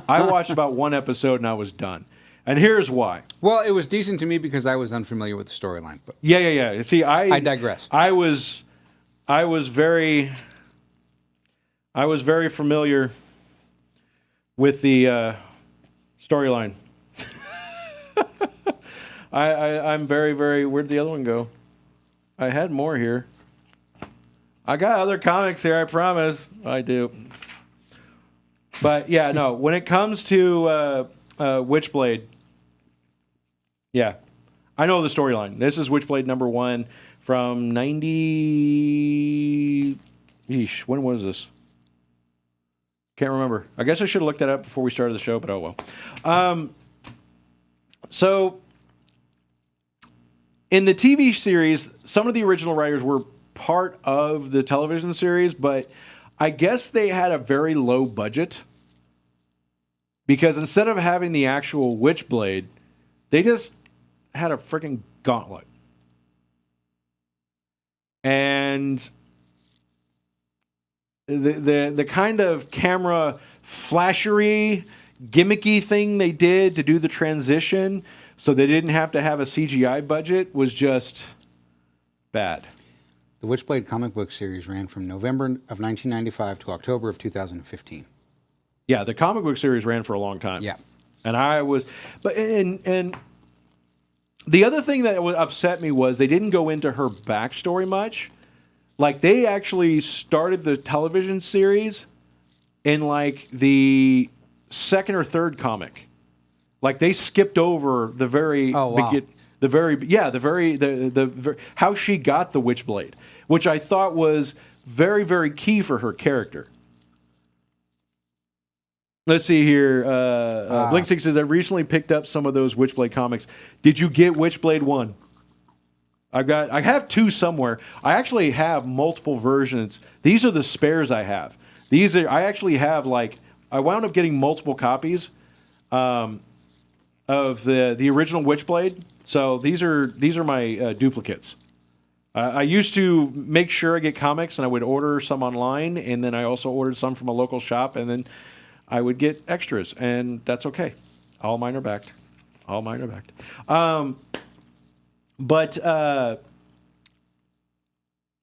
I watched about one episode and I was done. And here's why. Well, it was decent to me because I was unfamiliar with the storyline. But Yeah. See, I digress. I was very familiar with the storyline. I'm very. Where'd the other one go? I had more here. I got other comics here, I promise. I do. But yeah, no. When it comes to Witchblade, yeah, I know the storyline. This is Witchblade number 1 from 90. Yeesh, when was this? Can't remember. I guess I should have looked that up before we started the show, but oh well. So, in the TV series, some of the original writers were part of the television series, but I guess they had a very low budget because instead of having the actual Witchblade, they just had a freaking gauntlet. And the kind of camera flashery, gimmicky thing they did to do the transition so they didn't have to have a CGI budget was just bad. The Witchblade comic book series ran from November of 1995 to October of 2015. Yeah, the comic book series ran for a long time. Yeah. And and the other thing that upset me was they didn't go into her backstory much. Like, they actually started the television series in, like, the second or third comic. Like, they skipped over the very... how she got the Witchblade, which I thought was very key for her character. Let's see here. Blink6 says, I recently picked up some of those Witchblade comics. Did you get Witchblade 1? I have 2 somewhere. I actually have multiple versions. These are the spares I have. I actually have, like, I wound up getting multiple copies of the original Witchblade. So these are my duplicates. I used to make sure I get comics, and I would order some online, and then I also ordered some from a local shop, and then I would get extras, and that's okay. All mine are backed. But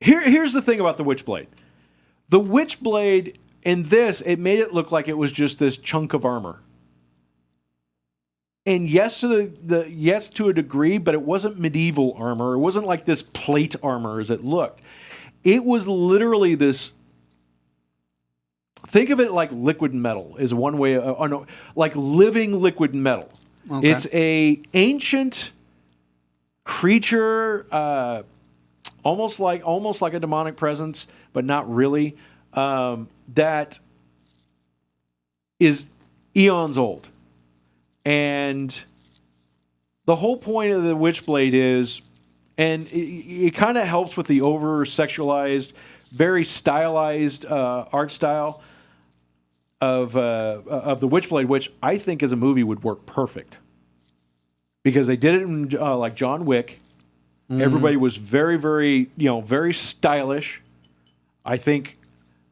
here's the thing about the Witchblade. The Witchblade in this, it made it look like it was just this chunk of armor. And yes to a degree, but it wasn't medieval armor. It wasn't like this plate armor as it looked. It was literally this. Think of it like liquid metal is one way. Like living liquid metal. Okay. It's a ancient creature, almost like a demonic presence, but not really. That is eons old. And the whole point of the Witchblade is, and it kind of helps with the over-sexualized, very stylized art style of the Witchblade, which I think as a movie would work perfect. Because they did it in like John Wick. Everybody was very, very, very stylish. I think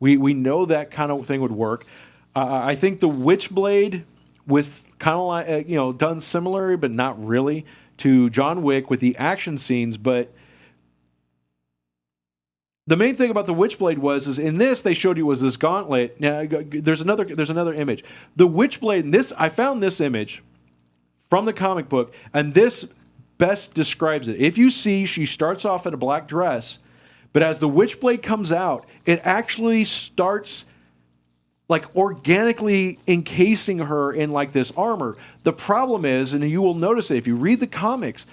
we know that kind of thing would work. I think the Witchblade with kind of like, done similar, but not really, to John Wick with the action scenes. But the main thing about the Witchblade is in this they showed you was this gauntlet. Now there's another image. The Witchblade. I found this image from the comic book, and this best describes it. If you see, she starts off in a black dress, but as the Witchblade comes out, it actually starts like organically encasing her in like this armor. The problem is, and you will notice it if you read the comics,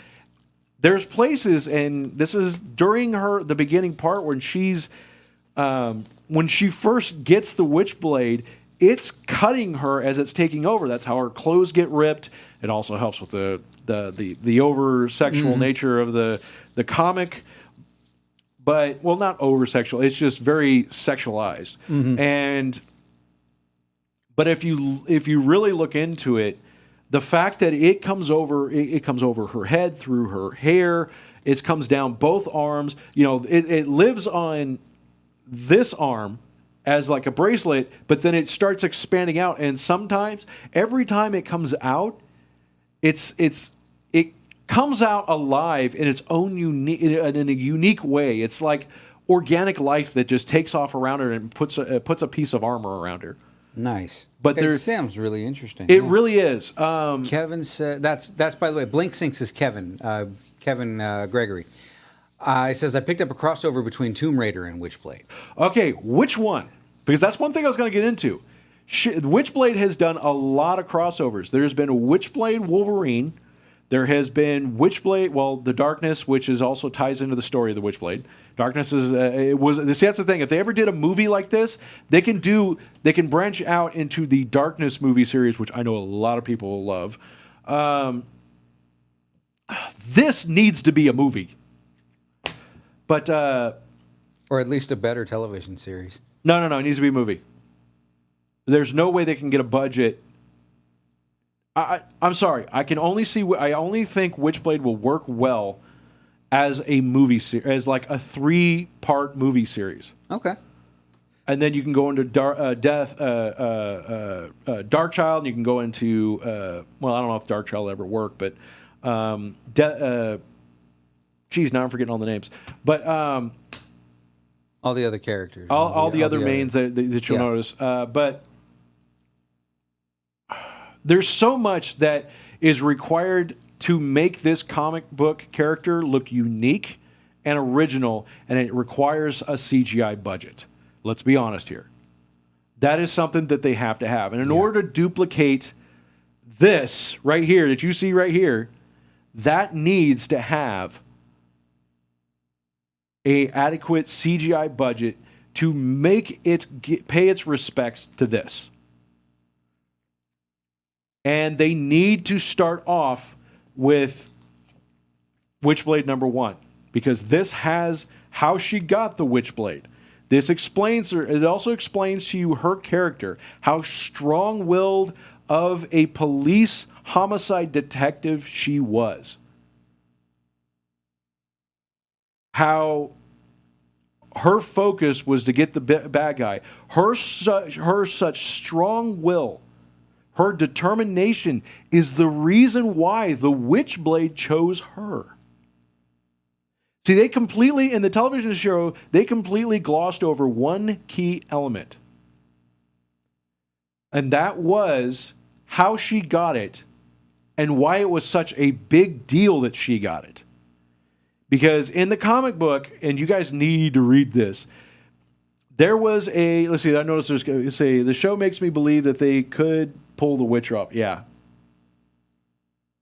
there's places, and this is during the beginning part when when she first gets the Witchblade, it's cutting her as it's taking over. That's how her clothes get ripped. It also helps with the over sexual nature of the comic. But not over sexual. It's just very sexualized. But if you really look into it, the fact that it comes over her head, through her hair, it comes down both arms. It lives on this arm as like a bracelet, but then it starts expanding out. And sometimes, every time it comes out, it comes out alive in its own in a unique way. It's like organic life that just takes off around her and puts a piece of armor around her. Nice. But it sounds really interesting. It really is. Kevin said that's by the way. Blink Sinks is Kevin Gregory. It says I picked up a crossover between Tomb Raider and Witchblade. Okay, which one? Because that's one thing I was going to get into. Witchblade has done a lot of crossovers. There's been a Witchblade Wolverine. There has been Witchblade, the Darkness, which also ties into the story of the Witchblade. Darkness is see, that's the thing. If they ever did a movie like this, they can branch out into the Darkness movie series, which I know a lot of people will love. This needs to be a movie, but or at least a better television series. No, it needs to be a movie. There's no way they can get a budget. I'm sorry. I only think Witchblade will work well as a movie as like a 3-part movie series. Okay. And then you can go into Dark Child, and you can go into I don't know if Dark Child will ever work, but now I'm forgetting all the names. But all the other characters, all the other mains that you'll notice. But there's so much that is required to make this comic book character look unique and original, and it requires a CGI budget. Let's be honest here. That is something that they have to have. And in order to duplicate this right here, that you see right here, that needs to have an adequate CGI budget to make it pay its respects to this. And they need to start off with Witchblade number 1, because this has how she got the Witchblade. This explains her. It also explains to you her character, how strong-willed of a police homicide detective she was. How her focus was to get the bad guy. Her such strong will, her determination is the reason why the Witchblade chose her. See, they completely, in the television show, they completely glossed over one key element. And that was how she got it and why it was such a big deal that she got it. Because in the comic book, and you guys need to read this, there was a, let's see, I noticed there's, say, the show makes me believe that they could pull the Witcher up. Yeah.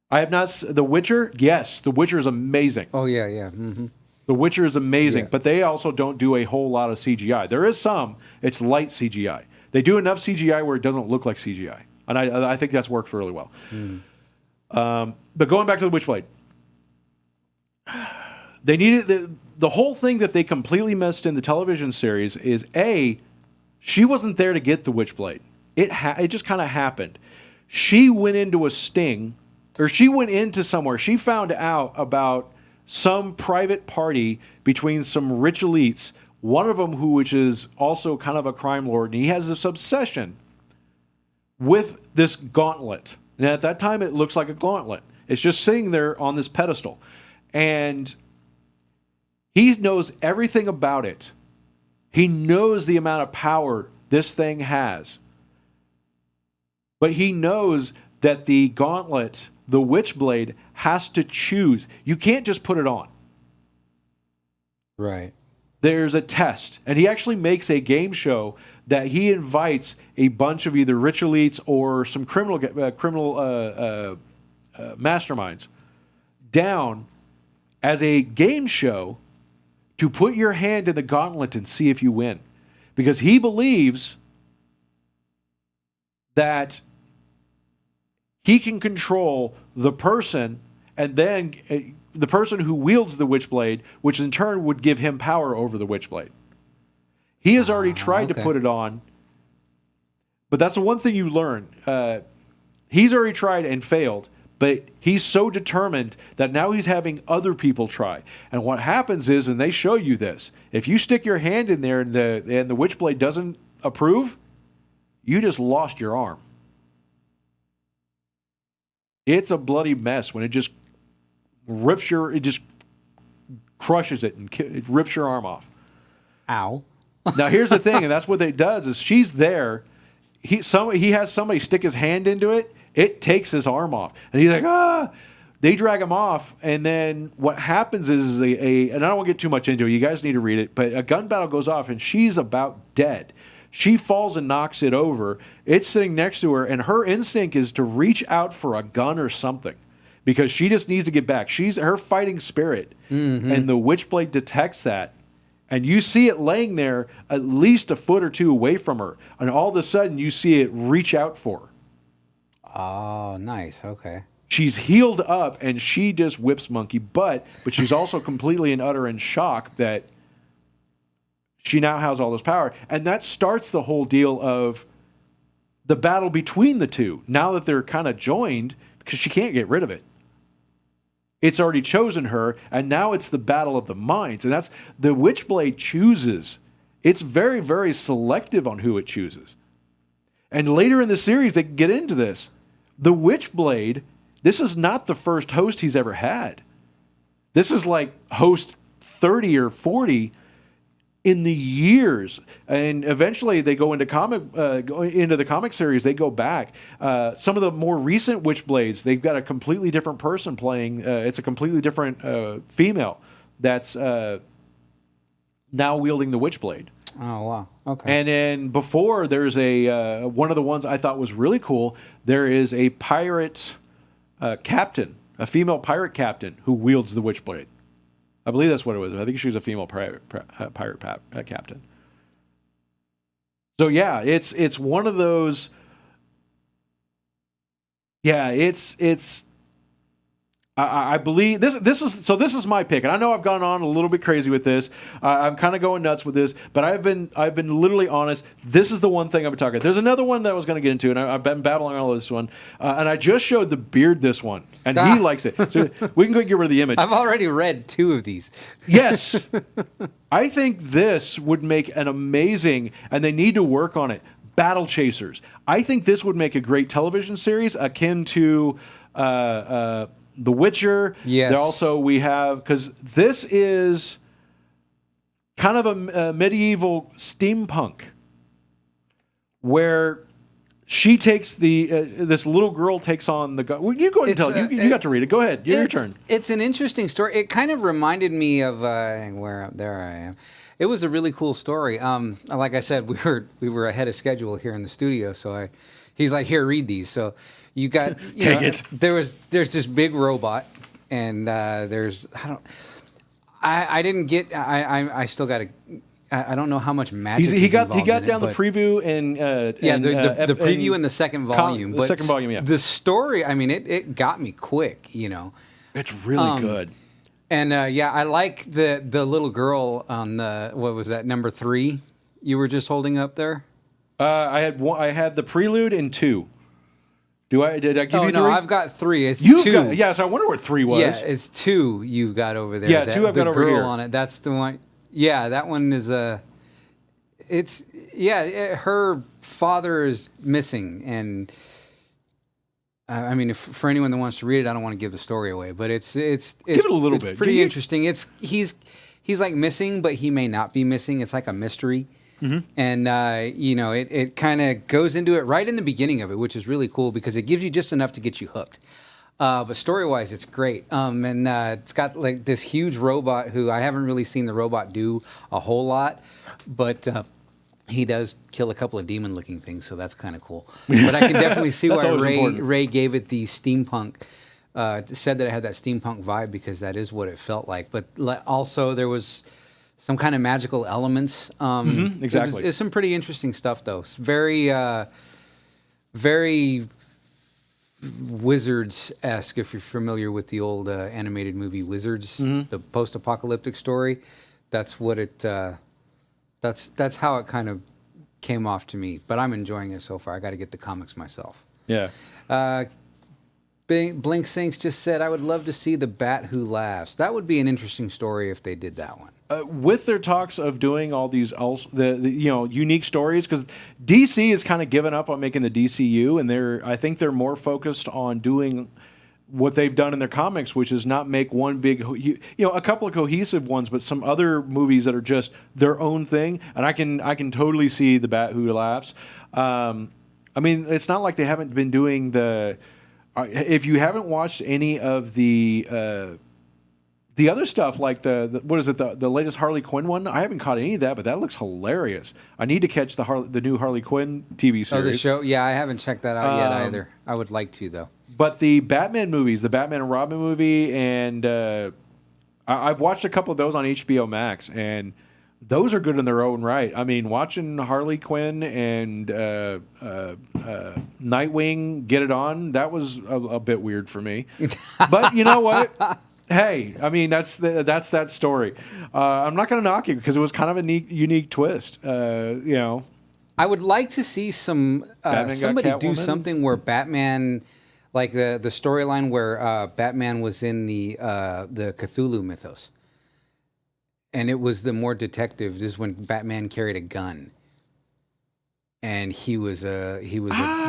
I have not, The Witcher? Yes, The Witcher is amazing. Oh, yeah. Mm-hmm. The Witcher is amazing, but they also don't do a whole lot of CGI. There is some, it's light CGI. They do enough CGI where it doesn't look like CGI. And I think that's worked really well. But going back to the Witchblade, they needed the whole thing that they completely missed in the television series is she wasn't there to get the Witchblade. It just kind of happened. She went into a sting, or she went into somewhere. She found out about some private party between some rich elites, one of them which is also kind of a crime lord, and he has this obsession with this gauntlet. And at that time, it looks like a gauntlet. It's just sitting there on this pedestal. And he knows everything about it. He knows the amount of power this thing has. But he knows that the gauntlet, the Witchblade, has to choose. You can't just put it on. Right. There's a test. And he actually makes a game show that he invites a bunch of either rich elites or some criminal masterminds down as a game show to put your hand in the gauntlet and see if you win. Because he believes that he can control the person, and then the person who wields the Witchblade, which in turn would give him power over the Witchblade. He has already tried to put it on, but that's the one thing you learn. He's already tried and failed, but he's so determined that now he's having other people try. And what happens is, and they show you this, if you stick your hand in there and the Witchblade doesn't approve, you just lost your arm. It's a bloody mess when it just it just crushes it and it rips your arm off. Ow. Now here's the thing, and that's what it does, is she's there. He has somebody stick his hand into it. It takes his arm off. And he's like, ah! They drag him off, and then what happens is and I don't want to get too much into it. You guys need to read it, but a gun battle goes off, and she's about dead. She falls and knocks it over. It's sitting next to her, and her instinct is to reach out for a gun or something because she just needs to get back. She's her fighting spirit, and the Witchblade detects that. And you see it laying there at least a foot or two away from her, and all of a sudden you see it reach out for her. Oh, nice. Okay. She's healed up, and she just whips monkey butt, but she's also completely and utter in shock that she now has all this power. And that starts the whole deal of the battle between the two, now that they're kind of joined, because she can't get rid of it. It's already chosen her, and now it's the battle of the minds. And that's the Witchblade chooses. It's very, very selective on who it chooses. And later in the series, they get into this. The Witchblade, this is not the first host he's ever had. This is like host 30 or 40 in the years, and eventually they go into the comic series. They go back. Some of the more recent Witchblades, they've got a completely different person playing. It's a completely different female that's now wielding the Witchblade. Oh wow! Okay. And then before, there's one of the ones I thought was really cool. There is a pirate captain, a female pirate captain who wields the Witchblade. I believe that's what it was. I think she was a female pirate captain. So yeah, it's one of those. Yeah, it's. I believe this is my pick, and I know I've gone on a little bit crazy with this. I'm kind of going nuts with this, but I've been literally honest. This is the one thing I've been talking about. There's another one that I was going to get into, and I've been battling all of this one, and I just showed the beard this one, and he likes it. So we can go get rid of the image. I've already read 2 of these. Yes, I think this would make an amazing, and they need to work on it. Battle Chasers. I think this would make a great television series akin to. The Witcher. Yes. Also, we have, because this is kind of a medieval steampunk where she takes this little girl takes on the gun. Well, you go ahead and tell it. You got to read it. Go ahead. Your turn. It's an interesting story. It kind of reminded me of where there I am. It was a really cool story. Like I said, we were ahead of schedule here in the studio, so he's like, here, read these. So you got take it. There's this big robot, and I didn't get. I still got to. I don't know how much magic he got down the but preview and the preview in the second volume. The second volume, yeah. The story, I mean, it got me quick. It's really good. And I like the little girl on the what was that number 3 you were just holding up there? I had the prelude and 2. Did I give Oh you no, three? I've got 3. It's You've 2. got, yeah, so I wonder what 3 was. Yeah, it's 2 you've got over there. Yeah, 2 I've got the over girl here. on it. That's the one. Yeah, that one is it's her father is missing, and I mean, for anyone that wants to read it, I don't want to give the story away, but it's Give it a little bit. pretty interesting. He's like missing, but he may not be missing. It's like a mystery. And, it kind of goes into it right in the beginning of it, which is really cool because it gives you just enough to get you hooked. But story-wise, it's great. And it's got like this huge robot who I haven't really seen the robot do a whole lot, but he does kill a couple of demon-looking things, so that's kind of cool. But I can definitely see why Ray gave it the steampunk, said that it had that steampunk vibe because that is what it felt like. But also there was some kind of magical elements. Exactly. It's some pretty interesting stuff, though. It's very, very Wizards-esque, if you're familiar with the old animated movie Wizards, the post-apocalyptic story. That's what it. That's how it kind of came off to me. But I'm enjoying it so far. I got to get the comics myself. Yeah. Blink Sinks just said, I would love to see the Bat Who Laughs. That would be an interesting story if they did that one. With their talks of doing all these unique stories, because DC has kind of given up on making the DCU, and I think they're more focused on doing what they've done in their comics, which is not make one big, a couple of cohesive ones, but some other movies that are just their own thing. And I can totally see the Bat Who Laughs. I mean, it's not like they haven't been doing the. If you haven't watched any of the other stuff, like the what is it, the latest Harley Quinn one, I haven't caught any of that, but that looks hilarious. I need to catch the new Harley Quinn TV series. Oh, the show? Yeah, I haven't checked that out yet either. I would like to, though. But the Batman movies, the Batman and Robin movie, and I've watched a couple of those on HBO Max, and those are good in their own right. I mean, watching Harley Quinn and Nightwing get it on, that was a bit weird for me. But you know what? Hey, I mean, that's that story. I'm not going to knock it because it was kind of a unique twist. I would like to see somebody do something where Batman, like the storyline where Batman was in the Cthulhu mythos. And it was the more detective. This is when Batman carried a gun, and he was a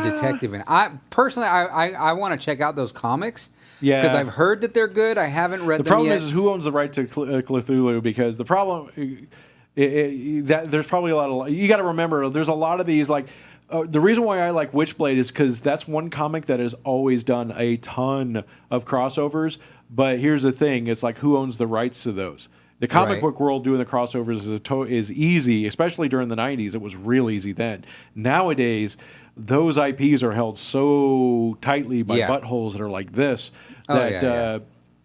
detective. And I personally, I want to check out those comics. Yeah, because I've heard that they're good. I haven't read them yet. The problem is who owns the right to Cthulhu, because the problem that there's probably a lot of, you got to remember there's a lot of these like. The reason why I like Witchblade is because that's one comic that has always done a ton of crossovers. But here's the thing: it's like who owns the rights to those? The comic book world doing the crossovers is easy, especially during the 90s. It was real easy then. Nowadays, those IPs are held so tightly by buttholes that are like this that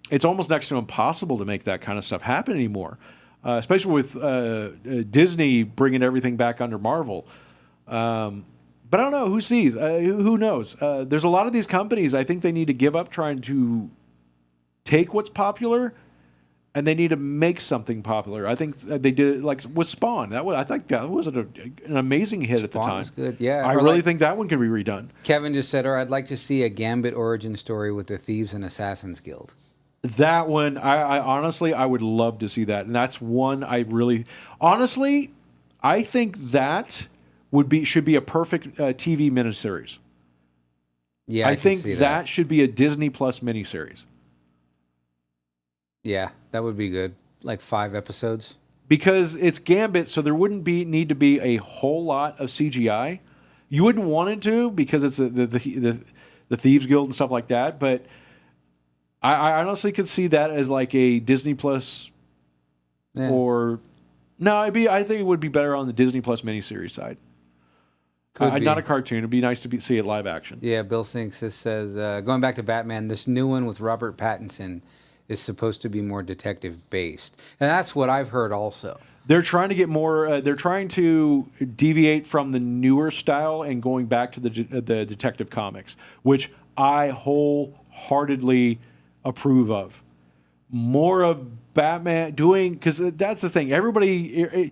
it's almost next to impossible to make that kind of stuff happen anymore, especially with Disney bringing everything back under Marvel. But I don't know. Who sees? Who knows? There's a lot of these companies, I think they need to give up trying to take what's popular, and they need to make something popular. I think they did it like with Spawn. I think that was an amazing hit at the time. Spawn was good, yeah. I really think that one could be redone. Kevin just said, or I'd like to see a Gambit origin story with the Thieves and Assassins Guild. That one, I honestly, I would love to see that. And that's one I really... Honestly, I think that should be a perfect TV miniseries. Yeah, I think that should be a Disney Plus miniseries. Yeah, that would be good. Like 5 episodes. Because it's Gambit, so there wouldn't need to be a whole lot of CGI. You wouldn't want it to because it's the Thieves Guild and stuff like that. But I honestly could see that as like a Disney Plus, or no, I think it would be better on the Disney Plus miniseries side. Not a cartoon. It'd be nice to see it live action. Yeah, Bill Sinks says going back to Batman, this new one with Robert Pattinson is supposed to be more detective based, and that's what I've heard also. They're trying to get more. They're trying to deviate from the newer style and going back to the detective comics, which I wholeheartedly approve of. More of Batman doing, because that's the thing. Everybody,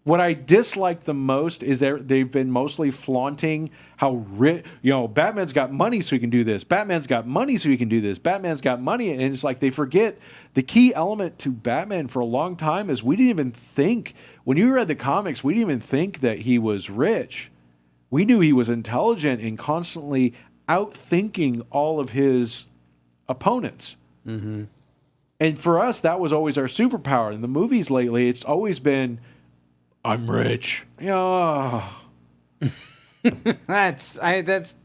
What I dislike the most is that they've been mostly flaunting how rich, Batman's got money so he can do this. Batman's got money so he can do this. Batman's got money. And it's like they forget the key element to Batman for a long time is we didn't even think, when you read the comics, we didn't even think that he was rich. We knew he was intelligent and constantly outthinking all of his opponents. Mm-hmm. And for us, that was always our superpower. In the movies lately, it's always been, I'm rich. Yeah. That's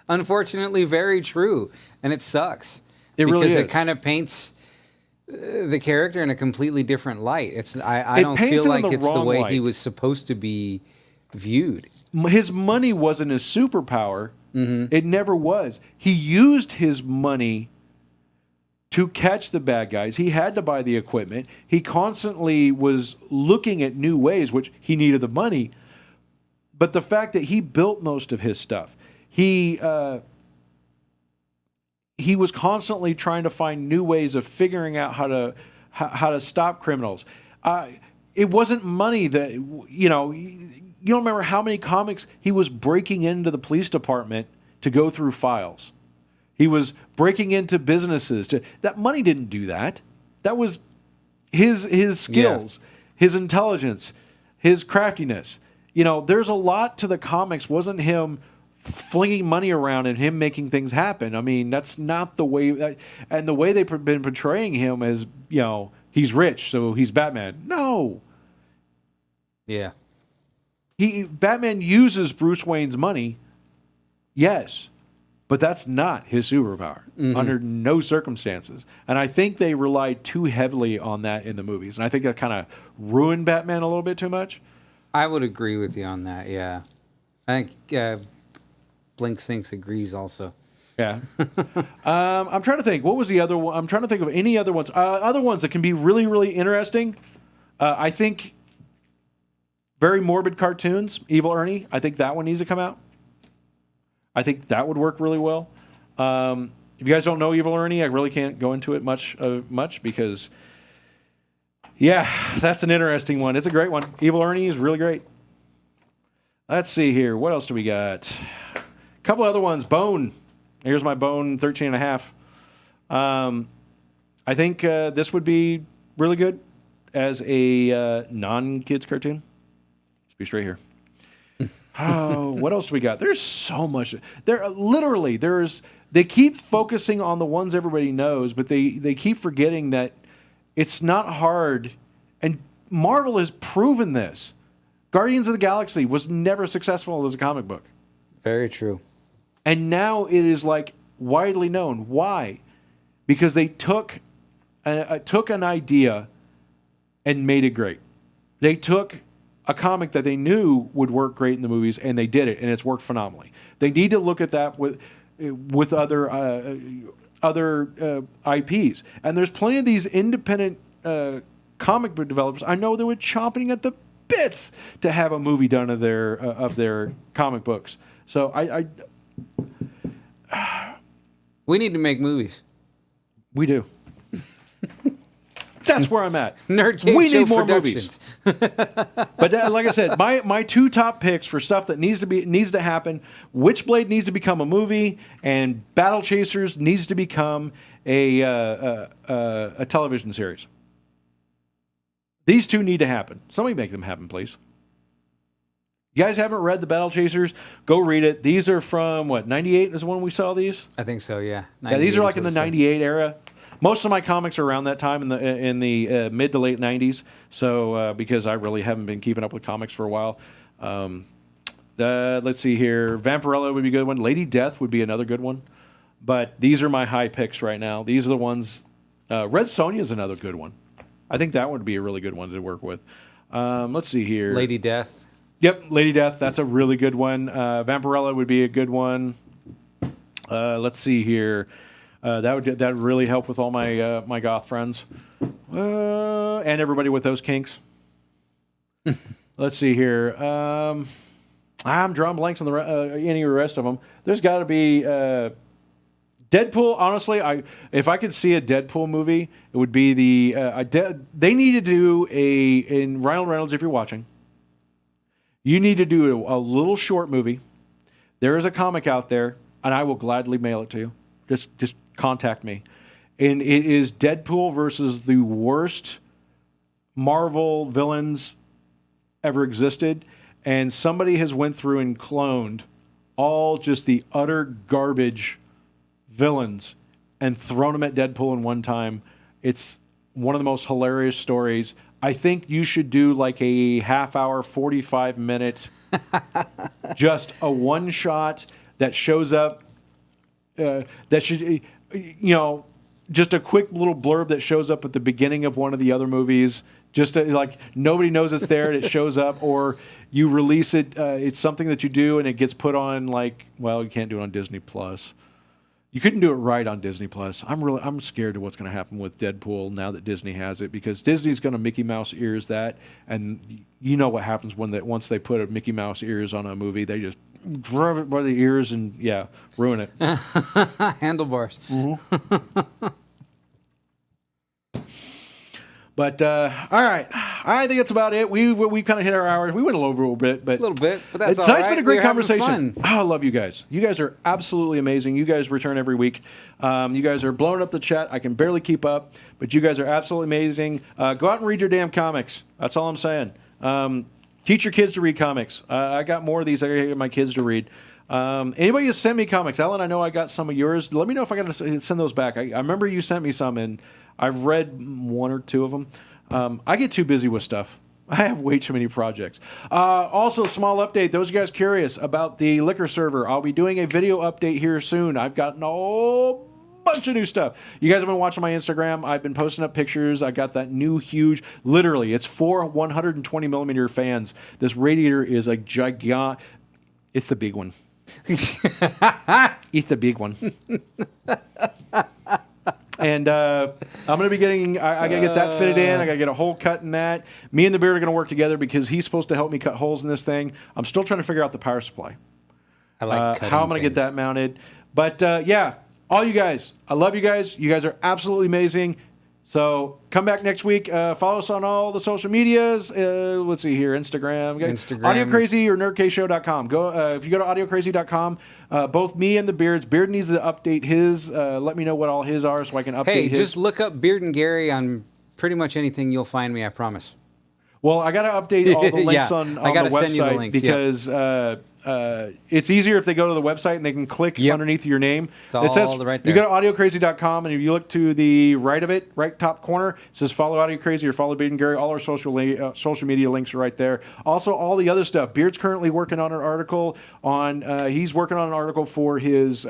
unfortunately very true, and it sucks. It really is. Because it kind of paints the character in a completely different light. I don't paints feel him in like the it's the wrong way light. he was supposed to be viewed. His money wasn't his superpower. Mm-hmm. It never was. He used his money to catch the bad guys. He had to buy the equipment. He constantly was looking at new ways, which he needed the money. But the fact that he built most of his stuff, he was constantly trying to find new ways of figuring out how to stop criminals. It wasn't money that, you don't remember how many comics he was breaking into the police department to go through files. He was breaking into businesses. That money didn't do that. That was his skills, his intelligence, his craftiness. There's a lot to the comics. Wasn't him flinging money around and him making things happen. I mean, that's not the way. And the way they've been portraying him as, he's rich, so he's Batman. No. Yeah. Batman uses Bruce Wayne's money, yes, but that's not his superpower under no circumstances. And I think they relied too heavily on that in the movies, and I think that kind of ruined Batman a little bit too much. I would agree with you on that. Yeah, I think Blink Sinks agrees also. Yeah. I'm trying to think. What was the other one? I'm trying to think of any other ones. Other ones that can be really, really interesting. I think very morbid cartoons. Evil Ernie. I think that one needs to come out. I think that would work really well. If you guys don't know Evil Ernie, I really can't go into it much because, that's an interesting one. It's a great one. Evil Ernie is really great. Let's see here. What else do we got? A couple other ones. Bone. Here's my Bone 13 and a half. I think this would be really good as a non-kids cartoon. Let's be straight here. Oh, what else do we got? There's so much. They keep focusing on the ones everybody knows, but they keep forgetting that it's not hard. And Marvel has proven this. Guardians of the Galaxy was never successful as a comic book. Very true. And now it is like widely known. Why? Because they took an idea and made it great. They took a comic that they knew would work great in the movies, and they did it, and it's worked phenomenally. They need to look at that with other IPs. And there's plenty of these independent comic book developers. I know they were chomping at the bits to have a movie done of their comic books. So we need to make movies. We do. That's where I'm at. Nerd Cave we Show need more Productions. movies. But like I said, my two top picks for stuff that needs to happen: Witchblade needs to become a movie, and Battle Chasers needs to become a television series. These two need to happen. Somebody make them happen, please. You guys haven't read the Battle Chasers? Go read it. These are from, 98 is when we saw these? I think so, yeah. Yeah, these are like in the 98 era. Most of my comics are around that time in the mid to late 90s. So because I really haven't been keeping up with comics for a while. Let's see here. Vampirella would be a good one. Lady Death would be another good one. But these are my high picks right now. These are the ones. Red Sonja is another good one. I think that would be a really good one to work with. Let's see here. Lady Death. Yep, Lady Death. That's a really good one. Vampirella would be a good one. Let's see here. That would really help with all my my goth friends and everybody with those kinks. Let's see here. I'm drawing blanks on any of the rest of them. There's got to be Deadpool. Honestly, if I could see a Deadpool movie, it would be they need to do in Ryan Reynolds. If you're watching, You need to do a little short movie. There is a comic out there, and I will gladly mail it to you. Just contact me. And it is Deadpool versus the worst Marvel villains ever existed. And somebody has went through and cloned all just the utter garbage villains and thrown them at Deadpool in one time. It's one of the most hilarious stories. I think you should do like a half hour, 45-minute, just a one shot that shows up. That should, just a quick little blurb that shows up at the beginning of one of the other movies. Just like nobody knows it's there and it shows up, or you release it. It's something that you do and it gets put on you can't do it on Disney Plus. You couldn't do it right on Disney Plus. I'm scared of what's going to happen with Deadpool now that Disney has it, because Disney's going to Mickey Mouse ears that, and you know what happens once they put a Mickey Mouse ears on a movie, they just grab it by the ears and ruin it. Handlebars. Mm-hmm. But all right, I think that's about it. We kind of hit our hours. We went a little bit, but that's all tonight's right. been a great We're having conversation. fun. Oh, I love you guys. You guys are absolutely amazing. You guys return every week. You guys are blowing up the chat. I can barely keep up, but you guys are absolutely amazing. Go out and read your damn comics. That's all I'm saying. Teach your kids to read comics. I got more of these I got to get my kids to read. Anybody has sent me comics, Ellen? I know I got some of yours. Let me know if I got to send those back. I remember you sent me some, and I've read one or two of them. I get too busy with stuff. I have way too many projects. Also, small update. Those of you guys curious about the liquor server, I'll be doing a video update here soon. I've gotten a whole bunch of new stuff. You guys have been watching my Instagram. I've been posting up pictures. I got that new huge, literally, it's 4 120 millimeter fans. This radiator is a gigantic. It's the big one. It's the big one. And I'm going to be getting, I got to get that fitted in. I got to get a hole cut in that. Me and the Beard are going to work together because he's supposed to help me cut holes in this thing. I'm still trying to figure out the power supply. I like how I'm going to get that mounted. But all you guys, I love you guys. You guys are absolutely amazing. So come back next week. Follow us on all the social medias. Let's see here, Instagram. AudioCraZ or NerdCaseShow.com. Go if you go to AudioCraZ.com. Both me and the Beard needs to update his. Let me know what all his are so I can update his. Just look up Beard and Gary on pretty much anything. You'll find me, I promise. Well, I got to update all the links on the website send you the links, because it's easier if they go to the website and they can click underneath your name. It's all it says, right there. You go to AudioCraZ.com, and if you look to the right of it, right top corner, it says follow AudioCraZ or follow Beard and Gary. All our social media links are right there. Also, all the other stuff. Beard's currently working on an article he's working on an article for his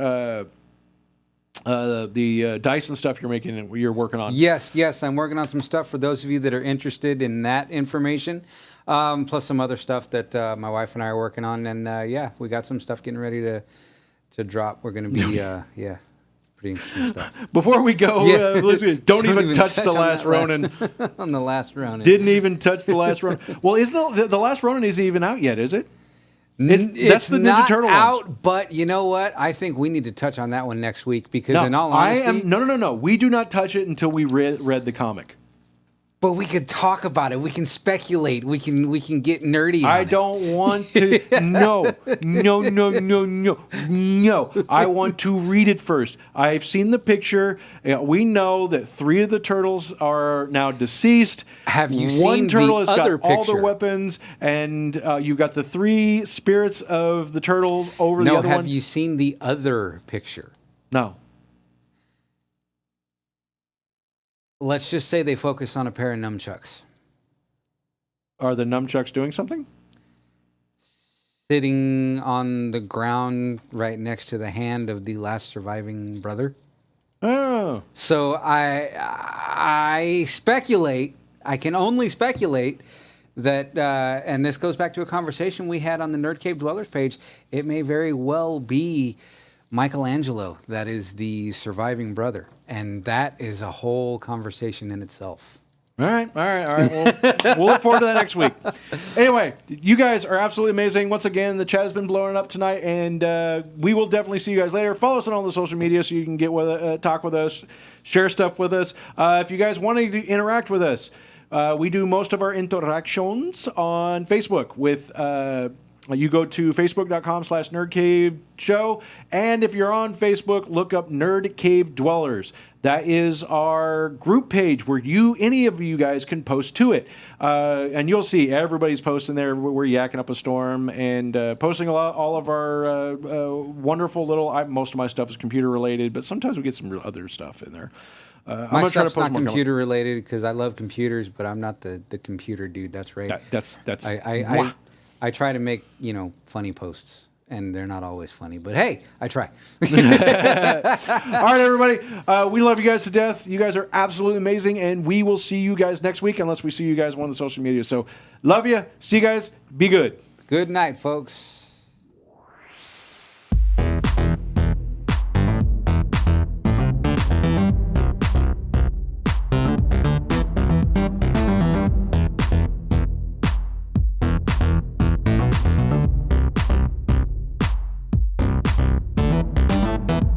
the Dyson stuff you're working on. Yes, I'm working on some stuff for those of you that are interested in that information, plus some other stuff that my wife and I are working on, and we got some stuff getting ready to drop. We're going to be pretty interesting stuff. Before we go, don't even touch the last Ronin. On the last Ronin. Didn't even touch the last Ronin. Well, is the last Ronin isn't even out yet, is it? That's the Ninja not Turtle out, ones. but you know what? I think we need to touch on that one next week because, in all honesty, no. We do not touch it until we read the comic. But we could talk about it. We can speculate. We can get nerdy. I don't want to. No. I want to read it first. I've seen the picture. We know that 3 of the turtles are now deceased. Have you seen one turtle has other got all picture? their weapons, and you've got the 3 spirits of the turtles over the other one. Have you seen the other picture? No. Let's just say they focus on a pair of nunchucks. Are the nunchucks doing something? Sitting on the ground right next to the hand of the last surviving brother. Oh. So I speculate, I can only speculate that, and this goes back to a conversation we had on the Nerd Cave Dwellers page, it may very well be Michelangelo that is the surviving brother. And that is a whole conversation in itself. All right. We'll look forward to that next week. Anyway, you guys are absolutely amazing. Once again, the chat has been blowing up tonight, and we will definitely see you guys later. Follow us on all the social media so you can get talk with us, share stuff with us. If you guys want to interact with us, We do most of our interactions on Facebook with... you go to facebook.com/nerdcaveshow, and if you're on Facebook, look up Nerd Cave Dwellers. That is our group page where any of you guys can post to it. And you'll see everybody's posting there. We're yakking up a storm and posting all of our wonderful little... most of my stuff is computer related, but sometimes we get some other stuff in there. My stuff's not computer related because I love computers, but I'm not the computer dude. That's right. I try to make, funny posts, and they're not always funny. But, hey, I try. All right, everybody. We love you guys to death. You guys are absolutely amazing, and we will see you guys next week unless we see you guys on the social media. So, love you. See you guys. Be good. Good night, folks.